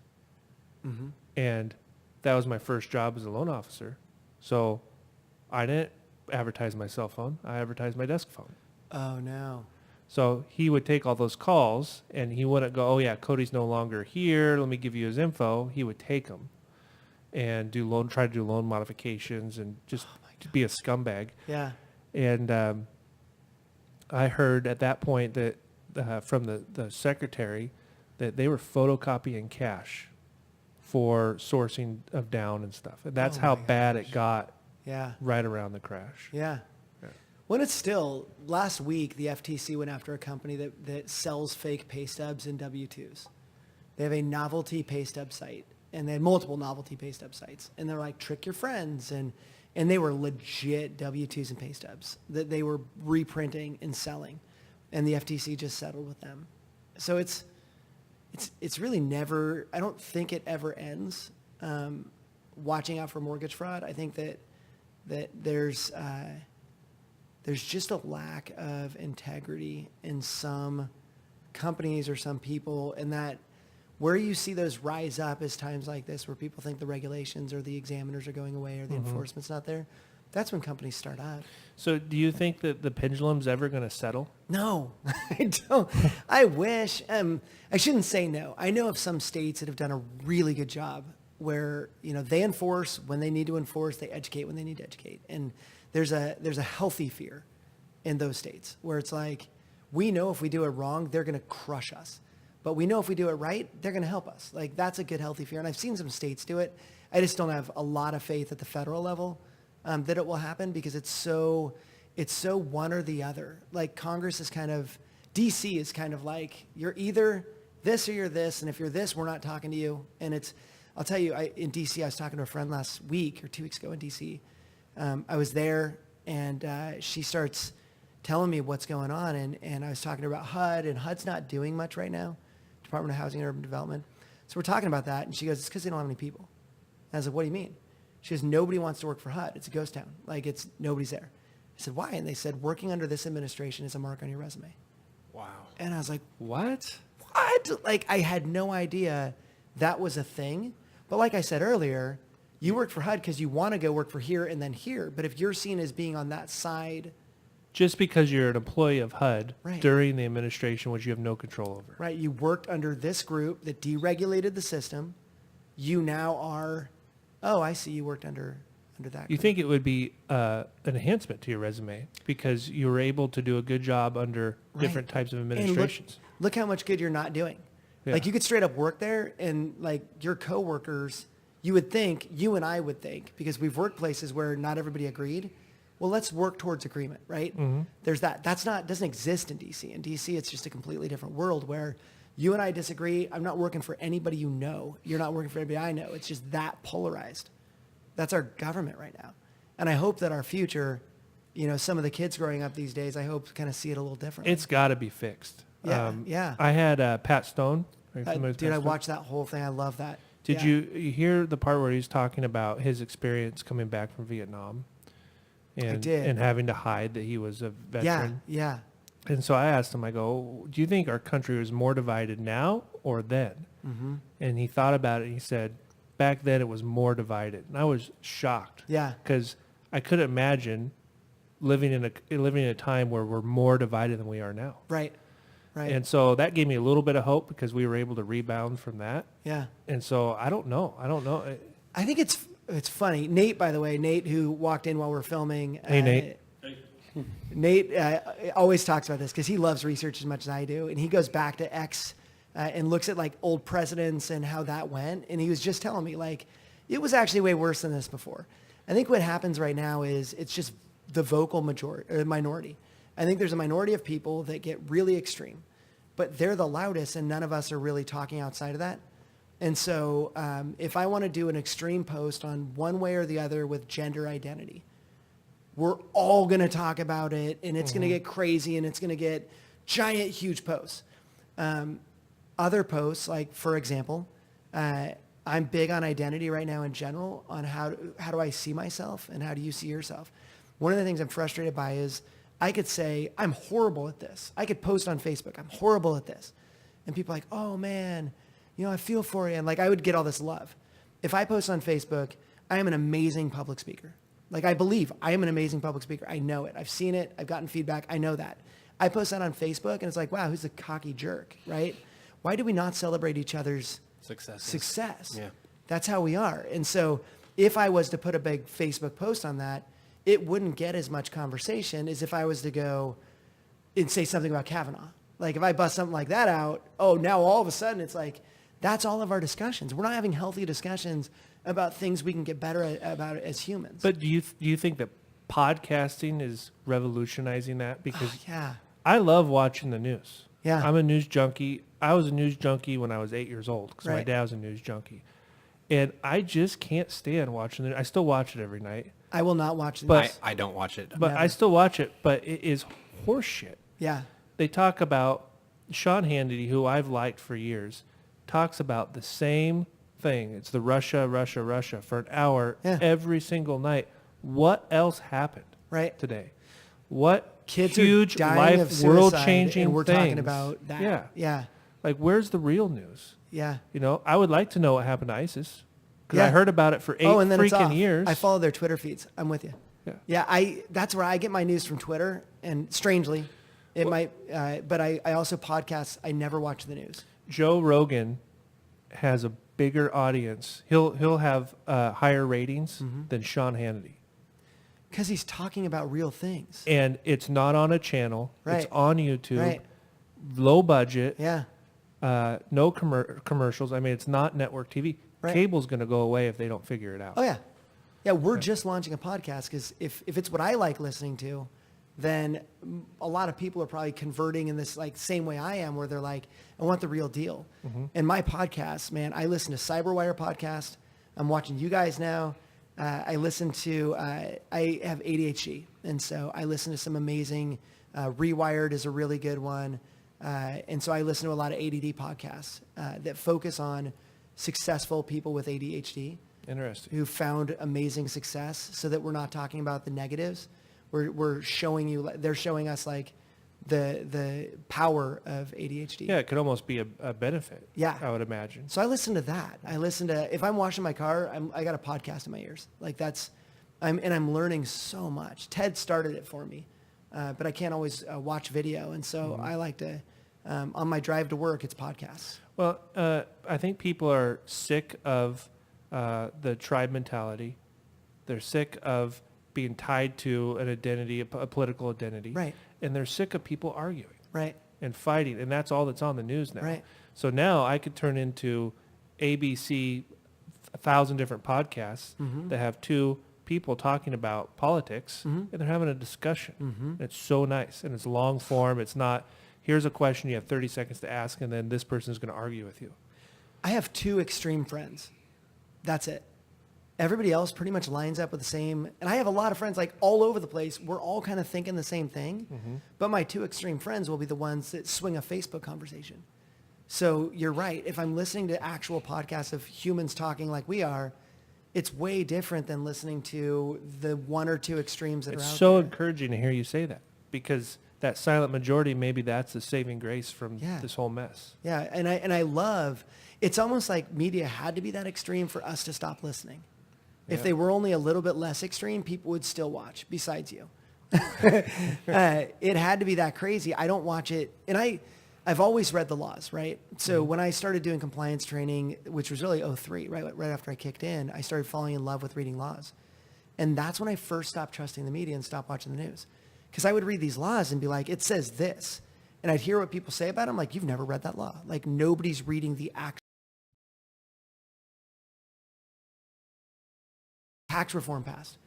and that was my first job as a loan officer. So I didn't advertise my cell phone. I advertised my desk phone. Oh, no. So he would take all those calls, and he wouldn't go, oh, yeah, Cody's no longer here. Let me give you his info. He would take them and try to do loan modifications and just to be a scumbag. Yeah. And I heard at that point that from the secretary that they were photocopying cash for sourcing of down and stuff. And that's Oh how my bad gosh. it got Yeah. right around the crash. Yeah. When it's still, last week, the FTC went after a company that sells fake pay stubs and W-2s. They have a novelty pay stub site, and they had multiple novelty pay stub sites. And they're like, trick your friends. And they were legit W-2s and pay stubs that they were reprinting and selling. And the FTC just settled with them. So it's really never, I don't think it ever ends. Watching out for mortgage fraud, I think that there's just a lack of integrity in some companies or some people, and that where you see those rise up is times like this where people think the regulations or the examiners are going away or the enforcement's not there. That's when companies start up. So do you think that the pendulum's ever going to settle? No, I don't. I wish. I shouldn't say no. I know of some states that have done a really good job where, they enforce when they need to enforce, they educate when they need to educate. And there's a healthy fear in those states where it's like, we know if we do it wrong, they're going to crush us. But we know if we do it right, they're going to help us. Like, that's a good, healthy fear. And I've seen some states do it. I just don't have a lot of faith at the federal level that it will happen, because it's so one or the other. Like, Congress is kind of, DC is kind of like, you're either this or you're this. And if you're this, we're not talking to you. And I'll tell you, in DC, I was talking to a friend last week or 2 weeks ago in DC. I was there, and she starts telling me what's going on. And I was talking to her about HUD, and HUD's not doing much right now, Department of Housing and Urban Development. So we're talking about that, and she goes, it's because they don't have any people. And I was like, what do you mean? She goes, nobody wants to work for HUD. It's a ghost town. Like, nobody's there. I said, why? And they said, working under this administration is a mark on your resume. Wow. And I was like, What? what? Like, I had no idea that was a thing. But like I said earlier, you work for HUD because you want to go work for here and then here. But if you're seen as being on that side, Just because you're an employee of HUD Right. during the administration, which you have no control over. right, you worked under this group that deregulated the system, you now are, oh, I see, you worked under that You group. think it would be an enhancement to your resume because you were able to do a good job under different Right. types of And administrations. look how much good you're not doing. Yeah. Like, you could straight up work there, and like your coworkers, you and I would think, because we've worked places where not everybody agreed, well, let's work towards agreement, right? There's that. Doesn't exist in DC. In DC, it's just a completely different world where you and I disagree. I'm not working for anybody you know. You're not working for anybody I know. It's just that polarized. That's our government right now. And I hope that our future, some of the kids growing up these days, I hope kind of see it a little differently. It's got to be fixed. Yeah, yeah. I had Pat Stone. Are you familiar with Dude, Pat I Stone? watched that whole thing. I love that. Did Yeah. you hear the part where he's talking about his experience coming back from Vietnam? And, did. And having to hide that he was a veteran. Yeah. And so I asked him, I go, do you think our country was more divided now or then? Mm-hmm. And he thought about it. And he said, back then it was more divided. And I was shocked. Yeah. Because I couldn't imagine living in a time where we're more divided than we are now. Right. Right. And so that gave me a little bit of hope because we were able to rebound from that. Yeah. And so I don't know. I think it's it's funny. Nate, by the way, Nate, who walked in while we're filming. Hey, Nate. Nate always talks about this because he loves research as much as I do. And he goes back to X and looks at like old presidents and how that went. And he was just telling me like, it was actually way worse than this before. I think what happens right now is it's just the vocal majority or minority. I think there's a minority of people that get really extreme, but they're the loudest and none of us are really talking outside of that. And so if I want to do an extreme post on one way or the other with gender identity, we're all going to talk about it and it's going to get crazy and it's going to get giant, huge posts. Other posts, like for example, I'm big on identity right now in general on how do I see myself and how do you see yourself? One of the things I'm frustrated by is I could say, I'm horrible at this. I could post on Facebook, I'm horrible at this. And people are like, oh man, I feel for you. And like, I would get all this love. If I post on Facebook, I am an amazing public speaker. Like I believe I am an amazing public speaker. I know it. I've seen it. I've gotten feedback. I know that. I post that on Facebook and it's like, wow, who's a cocky jerk, right? Why do we not celebrate each other's success? Yeah. That's how we are. And so if I was to put a big Facebook post on that, it wouldn't get as much conversation as if I was to go and say something about Kavanaugh. Like if I bust something like that out, now all of a sudden it's like, that's all of our discussions. We're not having healthy discussions about things we can get better about as humans. But do you think that podcasting is revolutionizing that? Because yeah. I love watching the news. Yeah. I'm a news junkie. I was a news junkie when I was 8 years old because my dad was a news junkie. And I just can't stand watching the news. I still watch it every night. I will not watch the But- news. I don't watch it. But Never. I still watch it. But it is horseshit. Yeah. They talk about Sean Hannity, who I've liked for years, talks about the same thing. It's the Russia for an hour every single night. What else happened today? What Kids huge are dying of life, suicide, world-changing and we're things. talking about that. Yeah. Yeah. Like, where's the real news? Yeah. I would like to know what happened to ISIS because Yeah. I heard about it for 8 and then it's off. freaking years. I follow their Twitter feeds. I'm with you. Yeah. Yeah, that's where I get my news from Twitter. And strangely, it might, but I also podcast. I never watch the news. Joe Rogan has a bigger audience. He'll have higher ratings than Sean Hannity. Because he's talking about real things. And it's not on a channel. Right. It's on YouTube. Right. Low budget. Yeah. No commercials. I mean, it's not network TV. Right. Cable's going to go away if they don't figure it out. Oh, yeah. Yeah, we're just launching a podcast because if it's what I like listening to, then a lot of people are probably converting in this like same way I am where they're like, I want the real deal. And my podcast, man, I listen to Cyberwire podcast. I'm watching you guys now. I listen to, I have ADHD. And so I listen to some amazing, Rewired is a really good one. And so I listen to a lot of ADD podcasts that focus on successful people with ADHD. Interesting. Who found amazing success so that we're not talking about the negatives. We're showing you, they're showing us like the power of ADHD. Yeah, it could almost be a benefit. Yeah. I would imagine. So I listen to that. I listen to, if I'm washing my car, I got a podcast in my ears. Like I'm learning so much. Ted started it for me, but I can't always watch video. And so I like to, on my drive to work, it's podcasts. Well, I think people are sick of the tribe mentality. They're sick of being tied to an identity, a political identity. Right. And they're sick of people arguing. Right. And fighting. And that's all that's on the news now. Right. So now I could turn into ABC, 1,000 different podcasts that have two people talking about politics and they're having a discussion. And it's so nice. And it's long form. It's not, here's a question, you have 30 seconds to ask, and then this person is going to argue with you. I have two extreme friends. That's it. Everybody else pretty much lines up with the same. And I have a lot of friends like all over the place. We're all kind of thinking the same thing. But my two extreme friends will be the ones that swing a Facebook conversation. So you're right. If I'm listening to actual podcasts of humans talking like we are, it's way different than listening to the one or two extremes that are out there. It's so encouraging to hear you say that because that silent majority, maybe that's the saving grace from this whole mess. Yeah, and I love, it's almost like media had to be that extreme for us to stop listening. If they were only a little bit less extreme, people would still watch, besides you. It had to be that crazy. I don't watch it, and I've always read the laws, right? So when I started doing compliance training, which was really '03, right after I kicked in, I started falling in love with reading laws. And that's when I first stopped trusting the media and stopped watching the news. Because I would read these laws and be like, it says this. And I'd hear what people say about it. I'm like, you've never read that law. Like, nobody's reading the actual tax reform passed.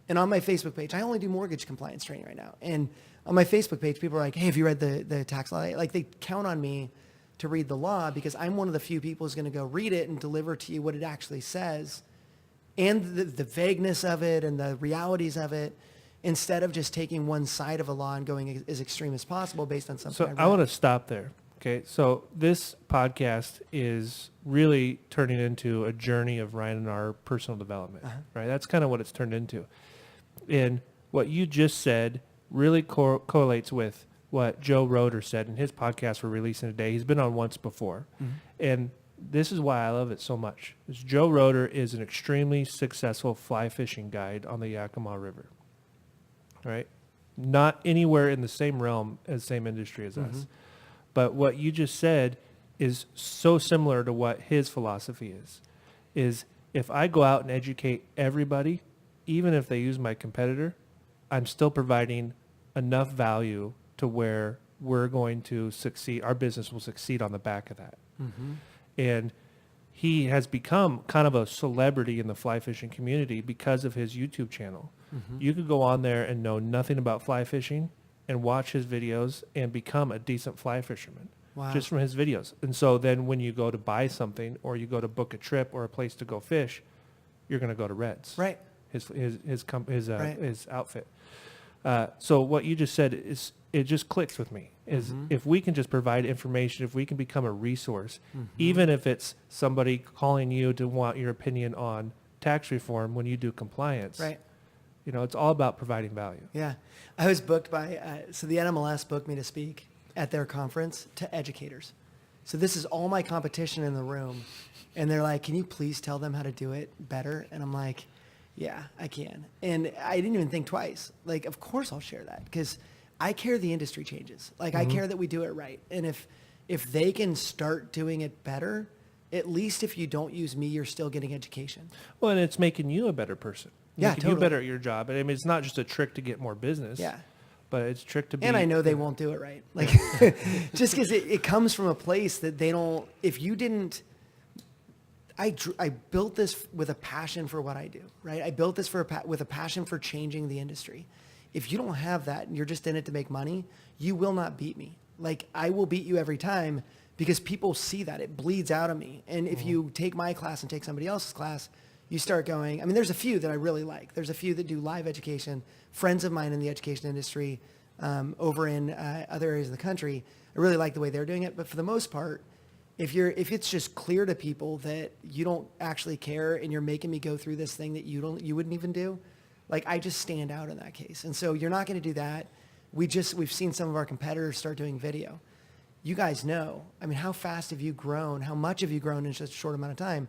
And on my Facebook page, I only do mortgage compliance training right now. And on my Facebook page, people are like, hey, have you read the tax law? Like, they count on me to read the law because I'm one of the few people who's going to go read it and deliver to you what it actually says and the vagueness of it and the realities of it, instead of just taking one side of a law and going as extreme as possible based on something. So I want to stop there. Okay. So this podcast is really turning into a journey of Ryan and our personal development, right? That's kind of what it's turned into. And what you just said really correlates with what Joe Roeder said in his podcast we're releasing today. He's been on once before. And this is why I love it so much. Is Joe Roeder is an extremely successful fly fishing guide on the Yakima River. Right? Not anywhere in the same realm as same industry as us. But what you just said is so similar to what his philosophy is if I go out and educate everybody, even if they use my competitor, I'm still providing enough value to where we're going to succeed. Our business will succeed on the back of that. And he has become kind of a celebrity in the fly fishing community because of his YouTube channel. You could go on there and know nothing about fly fishing and watch his videos and become a decent fly fisherman just from his videos. And so then when you go to buy something or you go to book a trip or a place to go fish, you're going to go to Red's. Right. His outfit. So what you just said is, it just clicks with me, is if we can just provide information, if we can become a resource, even if it's somebody calling you to want your opinion on tax reform when you do compliance. Right. You know, it's all about providing value. Yeah. I was booked by, so the NMLS booked me to speak at their conference to educators. So this is all my competition in the room. And they're like, can you please tell them how to do it better? And I'm like, yeah, I can. And I didn't even think twice. Like, of course I'll share that because I care the industry changes. Like, I care that we do it right. And if they can start doing it better, at least if you don't use me, you're still getting education. Well, and it's making you a better person. Making you better at your job. I mean, it's not just a trick to get more business. Yeah. But it's a trick to be. And I know they won't do it right. Like, just because it comes from a place that they don't, if you didn't, I built this with a passion for what I do, right? I built this with a passion for changing the industry. If you don't have that and you're just in it to make money, you will not beat me. Like, I will beat you every time because people see that. It bleeds out of me. And if you take my class and take somebody else's class, you start going, I mean, there's a few that I really like. There's a few that do live education, friends of mine in the education industry over in other areas of the country. I really like the way they're doing it. But for the most part, if it's just clear to people that you don't actually care and you're making me go through this thing that you wouldn't even do, like, I just stand out in that case. And so you're not going to do that. We've seen some of our competitors start doing video. You guys know, I mean, how fast have you grown? How much have you grown in such a short amount of time?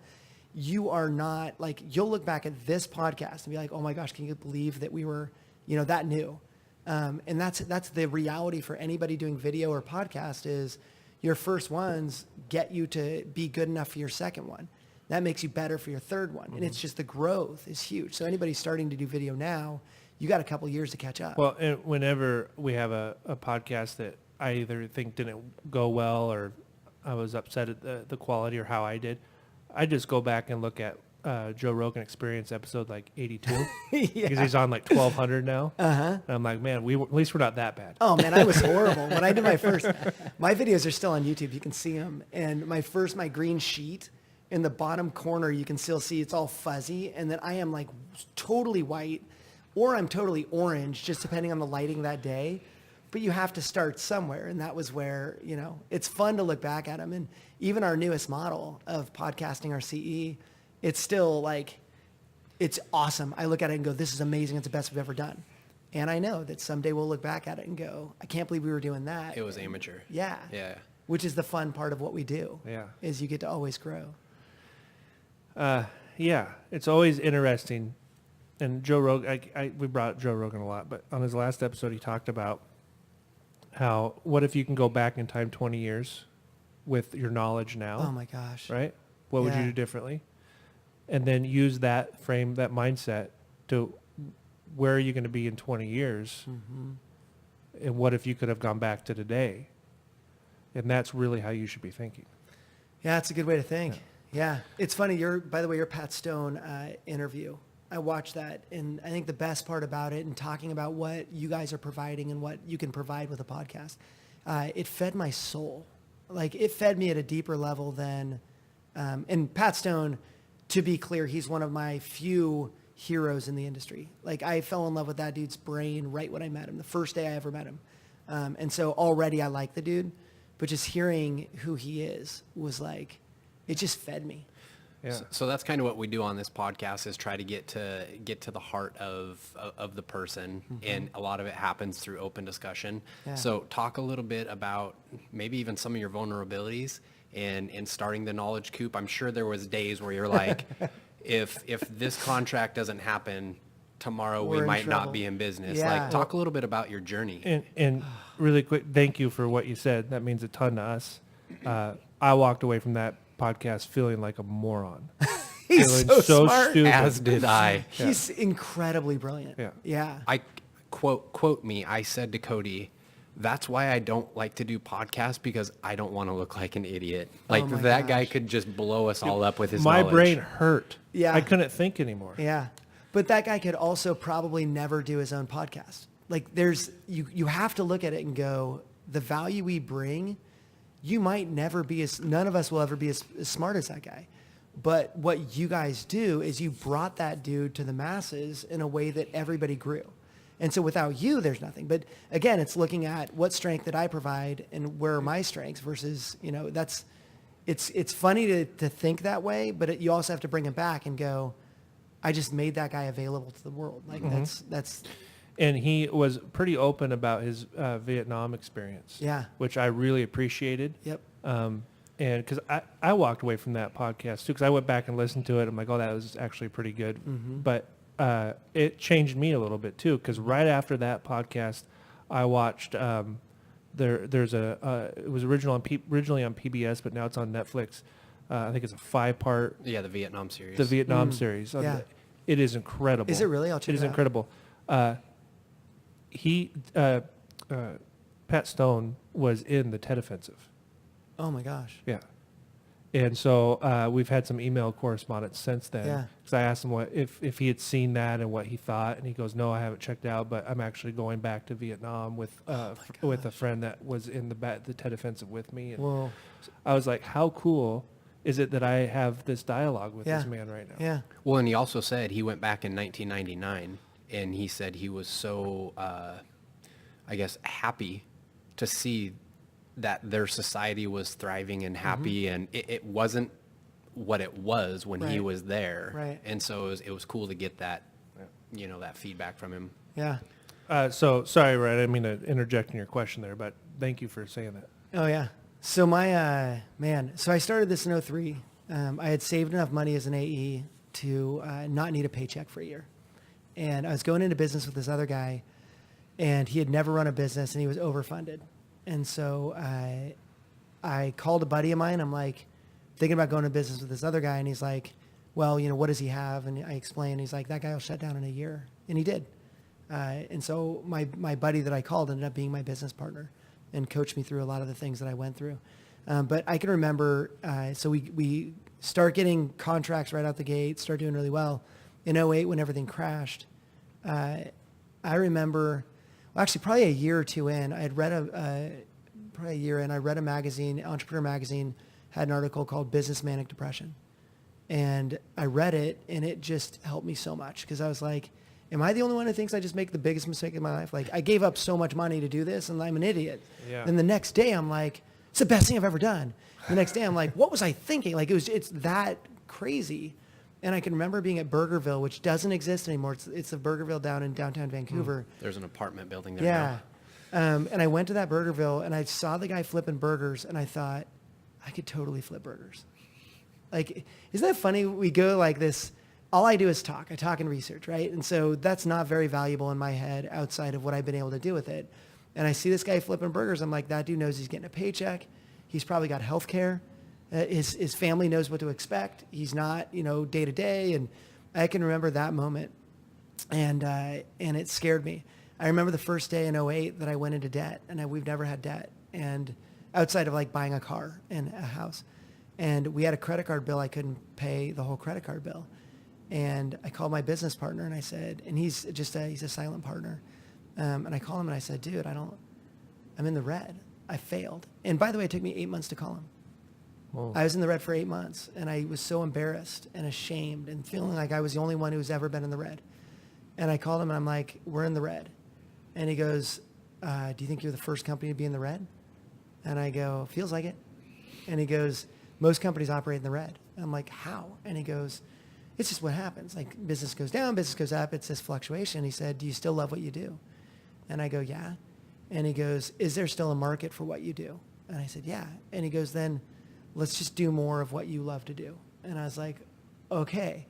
You are not, like, you'll look back at this podcast and be like, oh my gosh, can you believe that we were, that new? And that's the reality for anybody doing video or podcast is your first ones get you to be good enough for your second one. That makes you better for your third one. And it's just the growth is huge. So anybody starting to do video now, you got a couple years to catch up. Well, and whenever we have a podcast that I either think didn't go well or I was upset at the quality or how I did, I just go back and look at Joe Rogan Experience episode like 82 because he's on like 1,200 now. And I'm like, man, at least we're not that bad. Oh man, I was horrible. When I did my videos are still on YouTube. You can see them. And my green sheet in the bottom corner, you can still see it's all fuzzy. And then I am like totally white or I'm totally orange, just depending on the lighting that day. But you have to start somewhere. And that was where, it's fun to look back at them. And even our newest model of podcasting, our CE, it's still like, it's awesome. I look at it and go, this is amazing. It's the best we've ever done. And I know that someday we'll look back at it and go, I can't believe we were doing that. It was amateur. Yeah. Yeah. Which is the fun part of what we do. Yeah. Is you get to always grow. Yeah. It's always interesting. And Joe Rogan, we brought up Joe Rogan a lot, but on his last episode, he talked about how, what if you can go back in time 20 years with your knowledge now? Oh my gosh. Right? What would you Yeah. do differently? And then use that frame, that mindset to where are you going to be in 20 years? And what if you could have gone back to today? And that's really how you should be thinking. Yeah, it's a good way to think. Yeah. It's funny. By the way, your Pat Stone interview, I watched that. And I think the best part about it and talking about what you guys are providing and what you can provide with a podcast, it fed my soul. Like it fed me at a deeper level than, and Pat Stone, to be clear, he's one of my few heroes in the industry. Like I fell in love with that dude's brain right when I met him, the first day I ever met him. And so already I like the dude, but just hearing who he is was like, it just fed me. Yeah. So that's kind of what we do on this podcast is try to get to the heart of the person, and a lot of it happens through open discussion. Yeah. So talk a little bit about maybe even some of your vulnerabilities and starting the Knowledge Coop. I'm sure there was days where you're like, if this contract doesn't happen tomorrow, We're we in might trouble. not be in business. Yeah. Like talk a little bit about your journey. And really quick, thank you for what you said. That means a ton to us. I walked away from that podcast feeling like a moron. He's Feeling so smart. stupid. As did I. He's incredibly brilliant. Yeah. Yeah. I quote me. I said to Cody, "That's why I don't like to do podcasts because I don't want to look like an idiot. Like my that guy gosh. could just blow us all up with his My knowledge." brain hurt. Yeah. I couldn't think anymore. Yeah. But that guy could also probably never do his own podcast. Like you have to look at it and go, the value we bring, you might never be none of us will ever be as smart as that guy. But what you guys do is you brought that dude to the masses in a way that everybody grew. And so without you, there's nothing. But again, it's looking at what strength did I provide and where are my strengths versus, it's funny to think that way, but you also have to bring it back and go, I just made that guy available to the world. Like that's And he was pretty open about his Vietnam experience. Yeah. Which I really appreciated. Yep. And because I walked away from that podcast too, because I went back and listened to it. I'm like, oh, that was actually pretty good. But it changed me a little bit too, because right after that podcast, I watched. There's it was originally on PBS, but now it's on Netflix. I think it's a 5-part. Yeah, the Vietnam series. The Vietnam series. Yeah. It is incredible. Is it really? I'll check It it is out. incredible. Pat Stone was in the Tet Offensive. Oh my gosh. Yeah. And so we've had some email correspondence since then. Yeah. Because I asked him if he had seen that and what he thought, and he goes, "No, I haven't checked out, but I'm actually going back to Vietnam with a friend that was in the Tet Offensive with me." And Whoa. I was like, "How cool is it that I have this dialogue with Yeah. this man right now?" Yeah. Well, and he also said he went back in 1999, and he said he was so, I guess, happy to see that their society was thriving and happy, and it wasn't what it was when he Right. was there. Right. And so it was cool to get that, that feedback from him. Yeah. So sorry, Ryan, I didn't mean to interject in your question there, but thank you for saying that. Oh yeah. So my so I started this in 2003. I had saved enough money as an AE to not need a paycheck for a year, and I was going into business with this other guy, and he had never run a business and he was overfunded, and so I called a buddy of mine. I'm like thinking about going to business with this other guy, and he's like, "Well, what does he have?" And I explained. He's like, "That guy will shut down in a year," and he did. And so my buddy that I called ended up being my business partner and coached me through a lot of the things that I went through. But I can remember, so we start getting contracts right out the gate, start doing really well. In 2008, when everything crashed, I remember, well, actually probably a year or two in, I had read I read a magazine, Entrepreneur Magazine, had an article called Business Manic Depression. And I read it, and it just helped me so much, because I was like, am I the only one who thinks I just make the biggest mistake in my life? Like, I gave up so much money to do this, and I'm an idiot. Yeah. Then the next day, I'm like, it's the best thing I've ever done. The next day, I'm like, what was I thinking? Like, it's that crazy. And I can remember being at Burgerville, which doesn't exist anymore. It's a Burgerville down in downtown Vancouver. There's an apartment building there Yeah. now. And I went to that Burgerville, and I saw the guy flipping burgers, and I thought, I could totally flip burgers. Like, isn't that funny? We go like this. All I do is talk. I talk and research, right? And so that's not very valuable in my head outside of what I've been able to do with it. And I see this guy flipping burgers. I'm like, that dude knows he's getting a paycheck. He's probably got health care. His family knows what to expect. He's not, day to day. And I can remember that moment. And it scared me. I remember the first day in '08 that I went into debt, and we've never had debt. And outside of like buying a car and a house. And we had a credit card bill. I couldn't pay the whole credit card bill. And I called my business partner and I said, and he's a silent partner. And I called him and I said, dude, I'm in the red. I failed. And by the way, it took me 8 months to call him. Whoa. I was in the red for 8 months, and I was so embarrassed and ashamed and feeling like I was the only one who's ever been in the red. And I called him and I'm like, we're in the red. And he goes, do you think you're the first company to be in the red? And I go, feels like it. And he goes, most companies operate in the red. And I'm like, how? And he goes, it's just what happens. Like business goes down, business goes up. It's this fluctuation. He said, do you still love what you do? And I go, yeah. And he goes, is there still a market for what you do? And I said, yeah. And he goes, then let's just do more of what you love to do. And I was like, okay.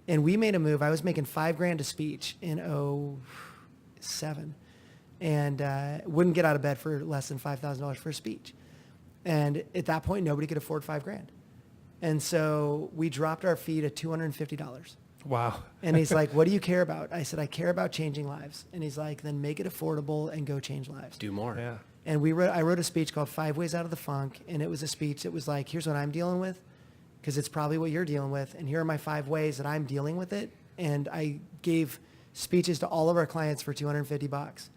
And we made a move. I was making $5,000 a speech in '07 and wouldn't get out of bed for less than $5,000 for a speech. And at that point, nobody could afford $5,000. And so we dropped our fee to $250. Wow. And he's like, what do you care about? I said, I care about changing lives. And he's like, then make it affordable and go change lives. Do more. Yeah. And I wrote a speech called 5 Ways Out of the Funk. And it was a speech that was like, here's what I'm dealing with, because it's probably what you're dealing with. And here are my 5 ways that I'm dealing with it. And I gave speeches to all of our clients for $250.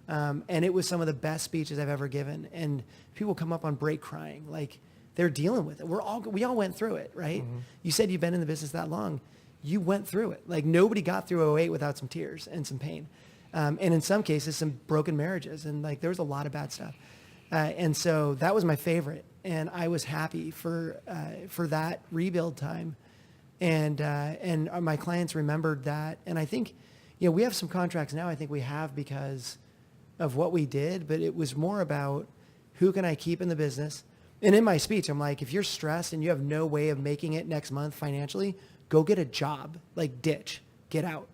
And it was some of the best speeches I've ever given. And people come up on break crying. Like, they're dealing with it. We all went through it, right? Mm-hmm. You said you've been in the business that long. You went through it. Like, nobody got through '08 without some tears and some pain. And in some cases, some broken marriages. And like, there was a lot of bad stuff. And so that was my favorite. And I was happy for that rebuild time. And my clients remembered that. And I think, we have some contracts now I think we have because of what we did, but it was more about who can I keep in the business. And in my speech, I'm like, if you're stressed and you have no way of making it next month financially, go get a job, like ditch, get out.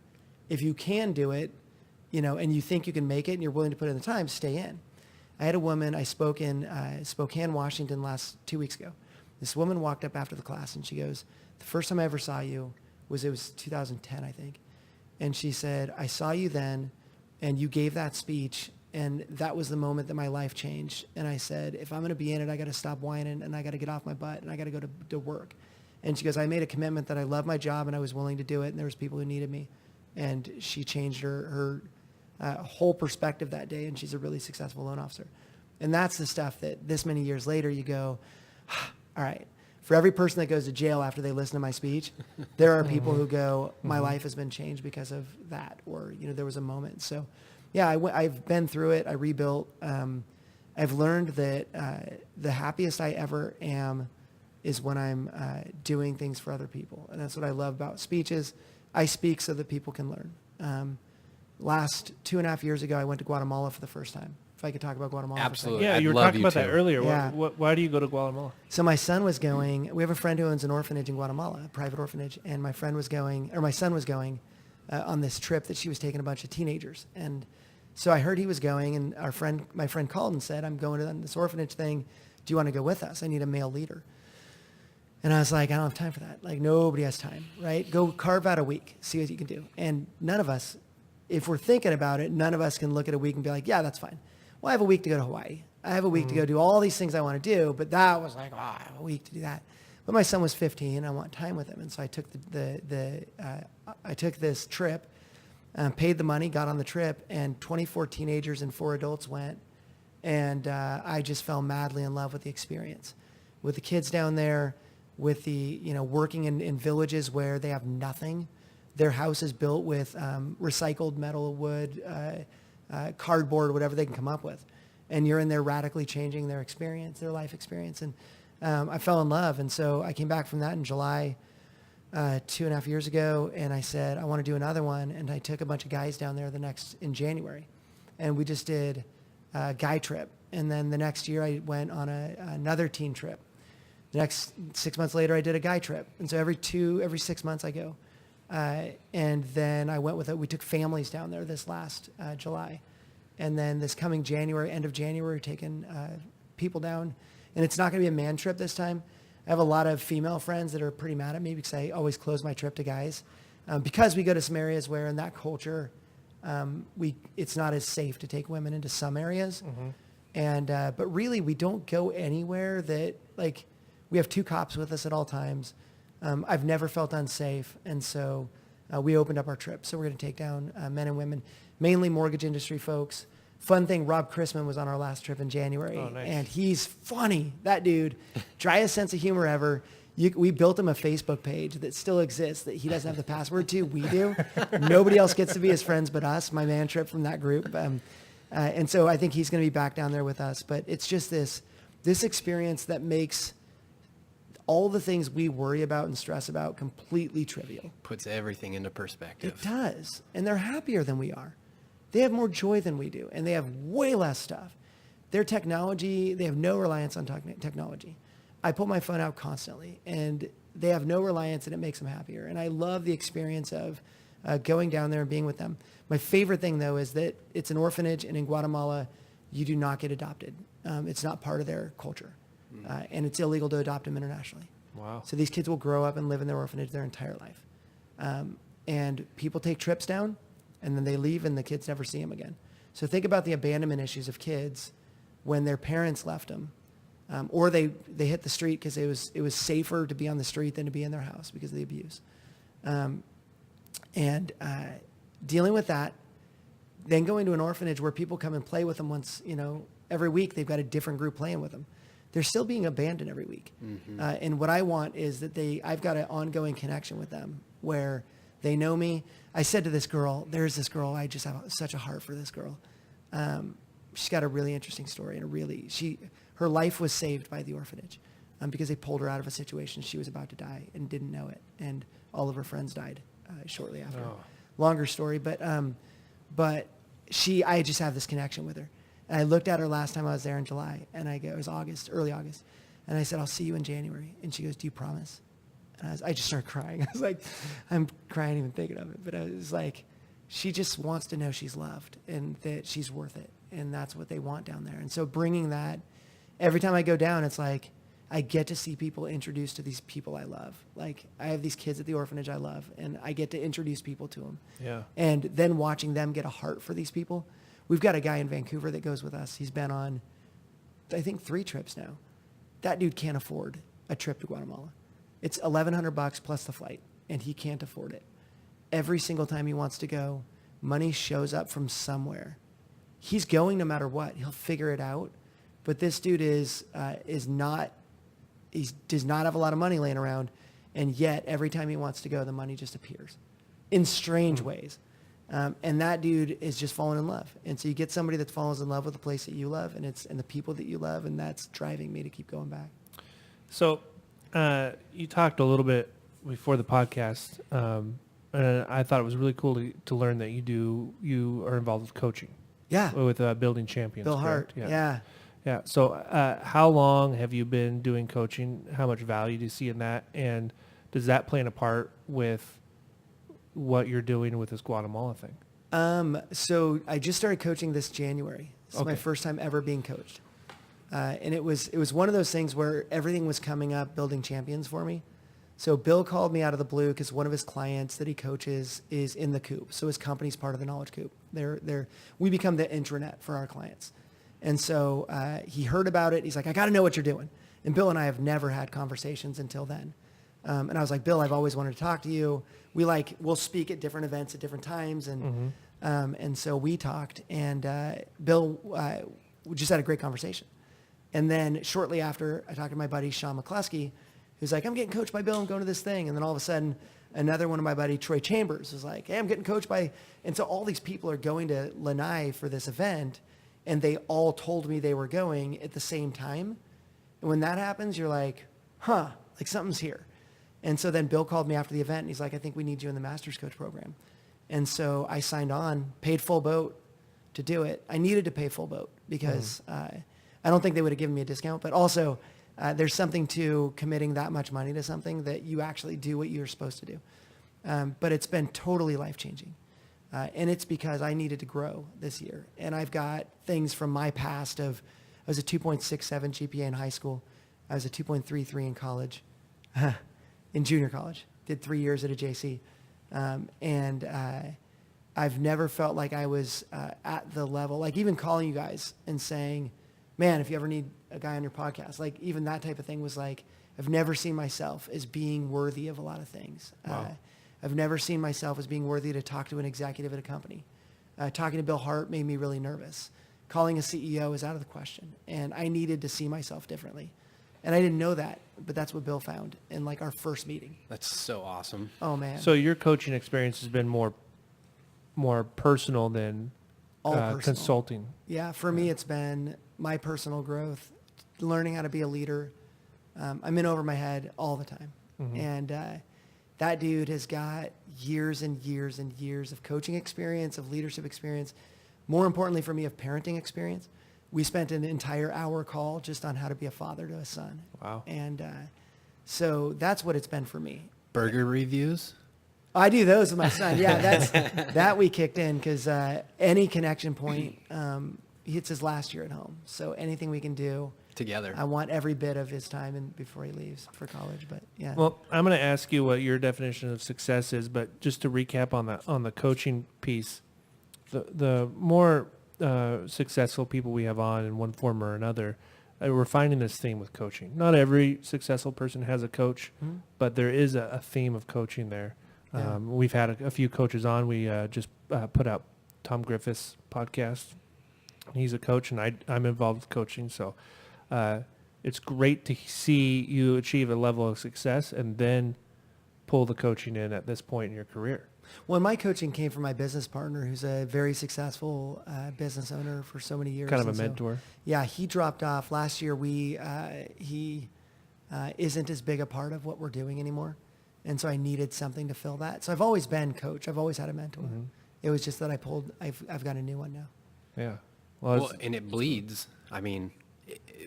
If you can do it, and you think you can make it and you're willing to put in the time, stay in. I had a woman, I spoke in Spokane, Washington last 2 weeks ago. This woman walked up after the class and she goes, the first time I ever saw you was 2010, I think. And she said, I saw you then and you gave that speech and that was the moment that my life changed. And I said, if I'm going to be in it, I got to stop whining and I got to get off my butt and I got to go to work. And she goes, I made a commitment that I love my job and I was willing to do it and there was people who needed me. And she changed her whole perspective that day, and she's a really successful loan officer. And that's the stuff that this many years later you go, all right, for every person that goes to jail after they listen to my speech, there are people who go, my life has been changed because of that, or, there was a moment. So, yeah, I've been through it. I rebuilt. I've learned that the happiest I ever am is when I'm doing things for other people. And that's what I love about speeches. I speak so that people can learn. Last 2.5 years ago, I went to Guatemala for the first time. If I could talk about Guatemala Absolutely. for a second. Yeah, I'd you were love talking you about that to. earlier. Yeah. Why do you go to Guatemala? So my son was going, we have a friend who owns an orphanage in Guatemala, a private orphanage, and my son was going on this trip that she was taking a bunch of teenagers. And so I heard he was going, and my friend called and said, I'm going to this orphanage thing. Do you want to go with us? I need a male leader. And I was like, I don't have time for that. Like, nobody has time, right? Go carve out a week, see what you can do. And none of us, if we're thinking about it, none of us can look at a week and be like, yeah, that's fine. Well, I have a week to go to Hawaii. I have a week to go do all these things I want to do, but that was like, I have a week to do that. But my son was 15, I want time with him. And so I took I took this trip, paid the money, got on the trip, and 24 teenagers and 4 adults went. And I just fell madly in love with the experience. With the kids down there, with the, working in villages where they have nothing. Their house is built with recycled metal, wood, cardboard, whatever they can come up with. And you're in there radically changing their experience, their life experience. And I fell in love. And so I came back from that in July 2.5 years ago. And I said, I want to do another one. And I took a bunch of guys down there in January. And we just did a guy trip. And then the next year I went on another teen trip. The next 6 months later, I did a guy trip. And so every 6 months I go. And then I went with it. We took families down there this last July. And then this coming January, end of January, we're taking people down. And it's not going to be a man trip this time. I have a lot of female friends that are pretty mad at me because I always close my trip to guys. Because we go to some areas where in that culture, it's not as safe to take women into some areas. And but really, we don't go anywhere that, like, we have 2 cops with us at all times. I've never felt unsafe. And so we opened up our trip. So we're going to take down men and women, mainly mortgage industry folks. Fun thing, Rob Chrisman was on our last trip in January. Oh, nice. And he's funny. That dude, driest sense of humor ever. We built him a Facebook page that still exists that he doesn't have the password to. We do. Nobody else gets to be his friends but us, my man trip from that group. And so I think he's going to be back down there with us. But it's just this experience that makes all the things we worry about and stress about completely trivial. Puts everything into perspective. It does. And they're happier than we are. They have more joy than we do. And they have way less stuff. Their technology, they have no reliance on technology. I pull my phone out constantly. And they have no reliance, and it makes them happier. And I love the experience of going down there and being with them. My favorite thing, though, is that it's an orphanage, and in Guatemala, you do not get adopted. It's not part of their culture. And it's illegal to adopt them internationally. Wow. So these kids will grow up and live in their orphanage their entire life. And people take trips down, and then they leave, and the kids never see them again. So think about the abandonment issues of kids when their parents left them. Or they hit the street because it was safer to be on the street than to be in their house because of the abuse. And dealing with that, then going to an orphanage where people come and play with them once, every week they've got a different group playing with them. They're still being abandoned every week. And what I want is that I've got an ongoing connection with them where they know me. I said to this girl, there's this girl, I just have such a heart for this girl. She's got a really interesting story, and her life was saved by the orphanage because they pulled her out of a situation. She was about to die and didn't know it. And all of her friends died shortly after. Oh. Longer story, but I just have this connection with her. And I looked at her last time I was there in July, and it was early August. And I said, I'll see you in January. And she goes, do you promise? And I just started crying. I was like, I'm crying even thinking of it. But I was like, she just wants to know she's loved and that she's worth it. And that's what they want down there. And so bringing that, every time I go down, it's like, I get to see people introduced to these people I love. Like, I have these kids at the orphanage I love, and I get to introduce people to them. Yeah. And then watching them get a heart for these people. We've got a guy in Vancouver that goes with us. He's been on, I think, 3 trips now. That dude can't afford a trip to Guatemala. It's $1,100 plus the flight, and he can't afford it. Every single time he wants to go, money shows up from somewhere. He's going no matter what. He'll figure it out. But this dude does not have a lot of money laying around, and yet every time he wants to go, the money just appears in strange ways. And that dude is just falling in love. And so you get somebody that falls in love with the place that you love and the people that you love, and that's driving me to keep going back. So you talked a little bit before the podcast, and I thought it was really cool to learn that you are involved with coaching. Yeah. With Building Champions. Bill Hart. correct? Yeah. Yeah. So how long have you been doing coaching? How much value do you see in that? And does that play a part with what you're doing with this Guatemala thing? So I just started coaching this January. It's my Okay. first time ever being coached. And it was one of those things where everything was coming up, building champions for me. So Bill called me out of the blue because one of his clients that he coaches is in the Coop. So his company's part of the Knowledge Coop. We become the intranet for our clients. And so he heard about it. He's like, I got to know what you're doing. And Bill and I have never had conversations until then. And I was like, Bill, I've always wanted to talk to you. We'll speak at different events at different times. And so we talked, and Bill, we just had a great conversation. And then shortly after, I talked to my buddy, Sean McCluskey, who's like, I'm getting coached by Bill. I'm going to this thing. And then all of a sudden, another one of my buddy, Troy Chambers, was like, hey, I'm getting coached by, and so all these people are going to Lanai for this event, and they all told me they were going at the same time. And when that happens, you're like, like something's here. And so then Bill called me after the event, and he's like, I think we need you in the Master's Coach program. And so I signed on, paid full boat to do it. I needed to pay full boat because I don't think they would have given me a discount, but also there's something to committing that much money to something that you actually do what you're supposed to do. But it's been totally life-changing. And it's because I needed to grow this year. And I've got things from my past of, I was a 2.67 GPA in high school. I was a 2.33 in college, in junior college. Did 3 years at a JC. I've never felt like I was at the level, like even calling you guys and saying, man, if you ever need a guy on your podcast, like even that type of thing was like, I've never seen myself as being worthy of a lot of things. Wow. I've never seen myself as being worthy to talk to an executive at a company. Talking to Bill Hart made me really nervous. Calling a CEO is out of the question. And I needed to see myself differently. And I didn't know that, but that's what Bill found in like our first meeting. That's so awesome. Oh man. So your coaching experience has been more personal than All personal. consulting. Yeah, for me, it's been my personal growth, learning how to be a leader. I'm in over my head all the time. And that dude has got years and years and years of coaching experience, of leadership experience, more importantly for me, of parenting experience. We spent an entire hour call just on how to be a father to a son. Wow. And so that's what it's been for me. Burger reviews? I do those with my son. Yeah, that we kicked in because any connection point, it's his last year at home. So anything we can do Together. I want every bit of his time before he leaves for college. But yeah. Well, I'm going to ask you what your definition of success is, but just to recap on the coaching piece, the more successful people we have on in one form or another, we're finding this theme with coaching. Not every successful person has a coach, but there is a theme of coaching there. Yeah. We've had a few coaches on. We just put out Tom Griffith's podcast. He's a coach, and I'm involved with coaching. So it's great to see you achieve a level of success and then pull the coaching in at this point in your career. Well, my coaching came from my business partner, who's a very successful business owner for so many years. Kind of a And so, mentor. yeah, he dropped off last year. He isn't as big a part of what we're doing anymore, and so I needed something to fill that. So I've always been coach. I've always had a mentor. It was just that I've got a new one now. Yeah. Well, and it bleeds. I mean,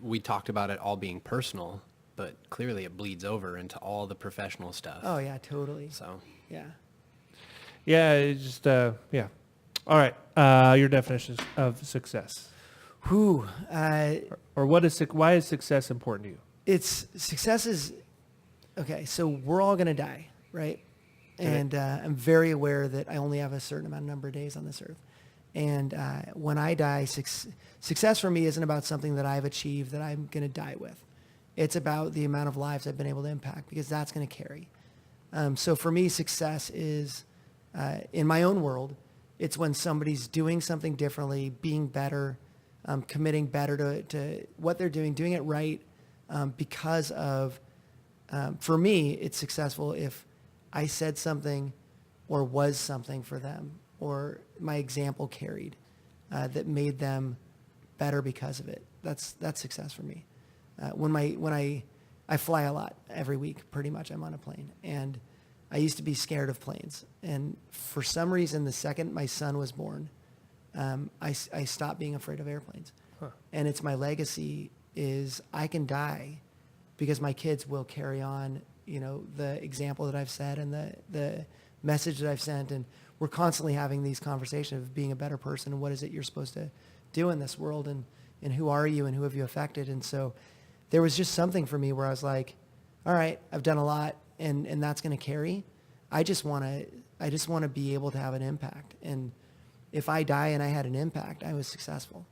we talked about it all being personal, but clearly it bleeds over into all the professional stuff. Oh yeah, totally. So Yeah. Yeah, it's just, yeah. All right. Your definition of success. Who? Or why is success important to you? Success is, okay, so we're all going to die, right? Okay. And I'm very aware that I only have a certain number of days on this earth. And when I die, success for me isn't about something that I've achieved that I'm going to die with. It's about the amount of lives I've been able to impact, because that's going to carry. So for me, success is, in my own world, it's when somebody's doing something differently, being better, committing better to what they're doing it right, because of, for me, it's successful if I said something or was something for them, or my example carried, that made them better because of it. That's success for me. When I fly a lot every week, pretty much I'm on a plane, and I used to be scared of planes. And for some reason, the second my son was born, I stopped being afraid of airplanes. Huh. And it's my legacy is I can die because my kids will carry on, the example that I've set and the message that I've sent. And we're constantly having these conversations of being a better person and what is it you're supposed to do in this world, and who are you and who have you affected. And so there was just something for me where I was like, all right, I've done a lot, and that's going to carry. I just want to be able to have an impact. And if I die and I had an impact, I was successful.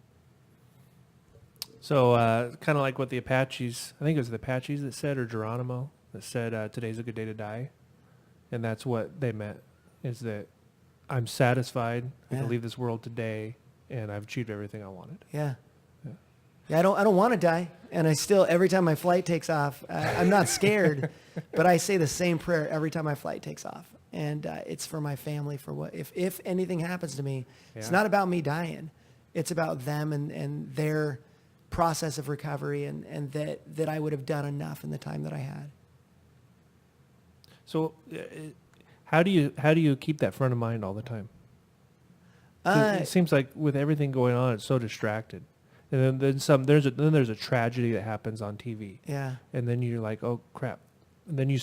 So kind of like what the Apaches, I think it was the Apaches that said, or Geronimo, that said, today's a good day to die. And that's what they meant, is that I'm satisfied. I Yeah. can leave this world today, and I've achieved everything I wanted. Yeah. Yeah. Yeah, I don't want to die. And I still, every time my flight takes off, I'm not scared, but I say the same prayer every time my flight takes off. And it's for my family, for what, if anything happens to me, it's Yeah. not about me dying. It's about them and their process of recovery, and that I would have done enough in the time that I had. So how do you keep that front of mind all the time? 'Cause it seems like with everything going on, it's so distracted. And then there's a tragedy that happens on TV. Yeah. And then you're like, oh crap. And then I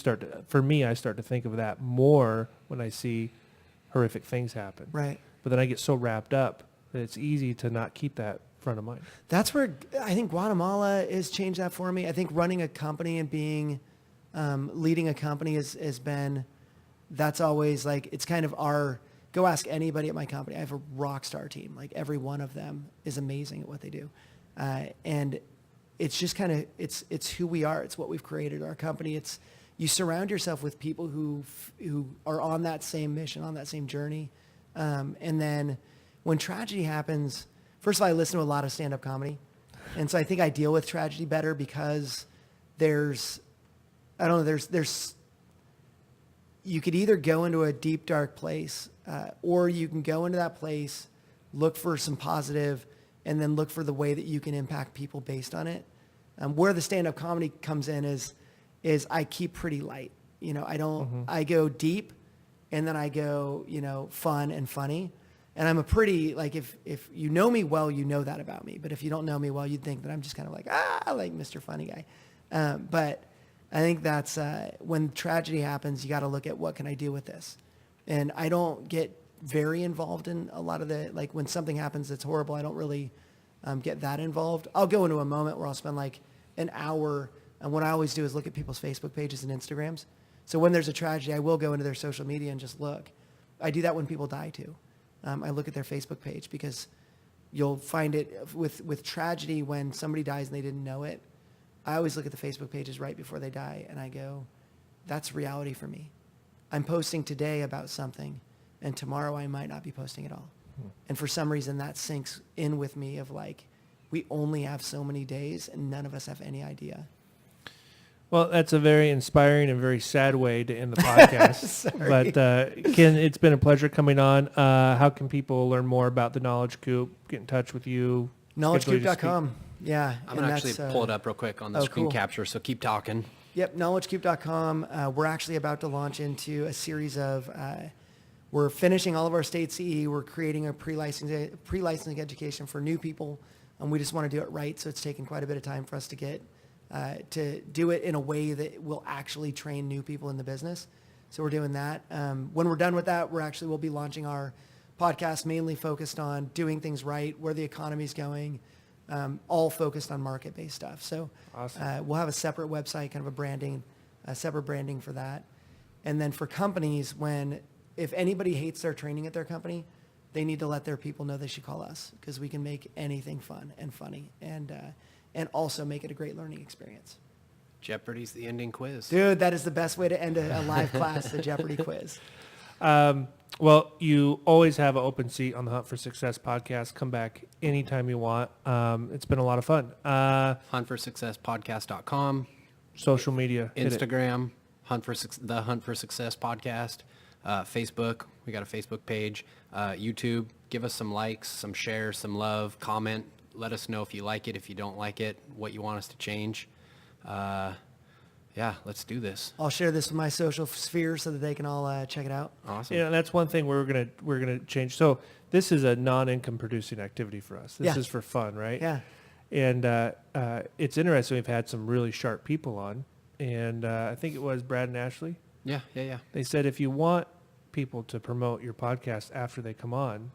start to think of that more when I see horrific things happen. Right. But then I get so wrapped up that it's easy to not keep that front of mind. That's where I think Guatemala has changed that for me. I think running a company and being, leading a company has been, that's always like, it's kind of go ask anybody at my company. I have a rock star team. Like every one of them is amazing at what they do. And it's just kind of, it's who we are. It's what we've created, our company. You surround yourself with people who are on that same mission, on that same journey. And then when tragedy happens, first of all, I listen to a lot of stand-up comedy. And so I think I deal with tragedy better because there's you could either go into a deep, dark place, or you can go into that place, look for some positive, and then look for the way that you can impact people based on it. Where the stand-up comedy comes in is I keep pretty light. You know, I go deep, and then I go, fun and funny. And I'm a pretty, like, if you know me well, you know that about me. But if you don't know me well, you'd think that I'm just kind of like Mr. Funny Guy. But I think that's, when tragedy happens, you got to look at what can I do with this? And I don't get very involved in a lot of like when something happens that's horrible, I don't really get that involved. I'll go into a moment where I'll spend like an hour, and what I always do is look at people's Facebook pages and Instagrams. So when there's a tragedy, I will go into their social media and just look. I do that when people die too. I look at their Facebook page because you'll find it with tragedy when somebody dies and they didn't know it. I always look at the Facebook pages right before they die and I go, that's reality for me. I'm posting today about something and tomorrow I might not be posting at all. And for some reason that sinks in with me of like, we only have so many days and none of us have any idea. Well, that's a very inspiring and very sad way to end the podcast. But Ken, it's been a pleasure coming on. How can people learn more about the Knowledge Coop, get in touch with you? KnowledgeCoop.com. Yeah. I'm going to actually pull it up real quick on the screen capture, so keep talking. Yep, KnowledgeCoop.com. We're actually about to launch into a series of, we're finishing all of our state CE. We're creating a pre-licensing education for new people. And we just want to do it right, so it's taken quite a bit of time for us to get to do it in a way that will actually train new people in the business. So we're doing that. When we're done with that, we'll be launching our podcast mainly focused on doing things right, where the economy's going, all focused on market-based stuff. So awesome. We'll have a separate website, kind of separate branding for that. And then for companies, if anybody hates their training at their company, they need to let their people know they should call us because we can make anything fun and funny and also make it a great learning experience. Jeopardy's the ending quiz. Dude, that is the best way to end a live class, the Jeopardy quiz. Well, you always have an open seat on the Hunt for Success podcast. Come back anytime you want. It's been a lot of fun. HuntForSuccessPodcast.com. Social media. Instagram, the Hunt for Success podcast. Facebook, we got a Facebook page. YouTube, give us some likes, some shares, some love, comment. Let us know if you like it, if you don't like it, what you want us to change. Yeah, let's do this. I'll share this with my social sphere so that they can all check it out. Awesome. Yeah, that's one thing we're gonna change. So this is a non-income producing activity for us. This is for fun, right? Yeah. And it's interesting. We've had some really sharp people on, and I think it was Brad and Ashley. Yeah. They said if you want people to promote your podcast after they come on,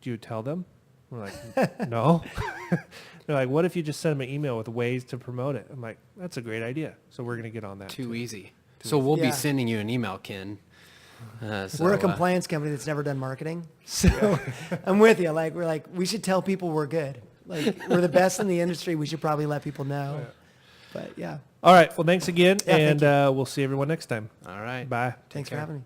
do you tell them? We're like, no. They're like, what if you just send them an email with ways to promote it? I'm like, that's a great idea. So we're going to get on that. Too easy. So we'll be sending you an email, Ken. We're a compliance company that's never done marketing. So I'm with you. We should tell people we're good. Like, we're the best in the industry. We should probably let people know. Yeah. But yeah. All right. Well, thanks again. Yeah, and we'll see everyone next time. All right. Bye. Thanks for having me.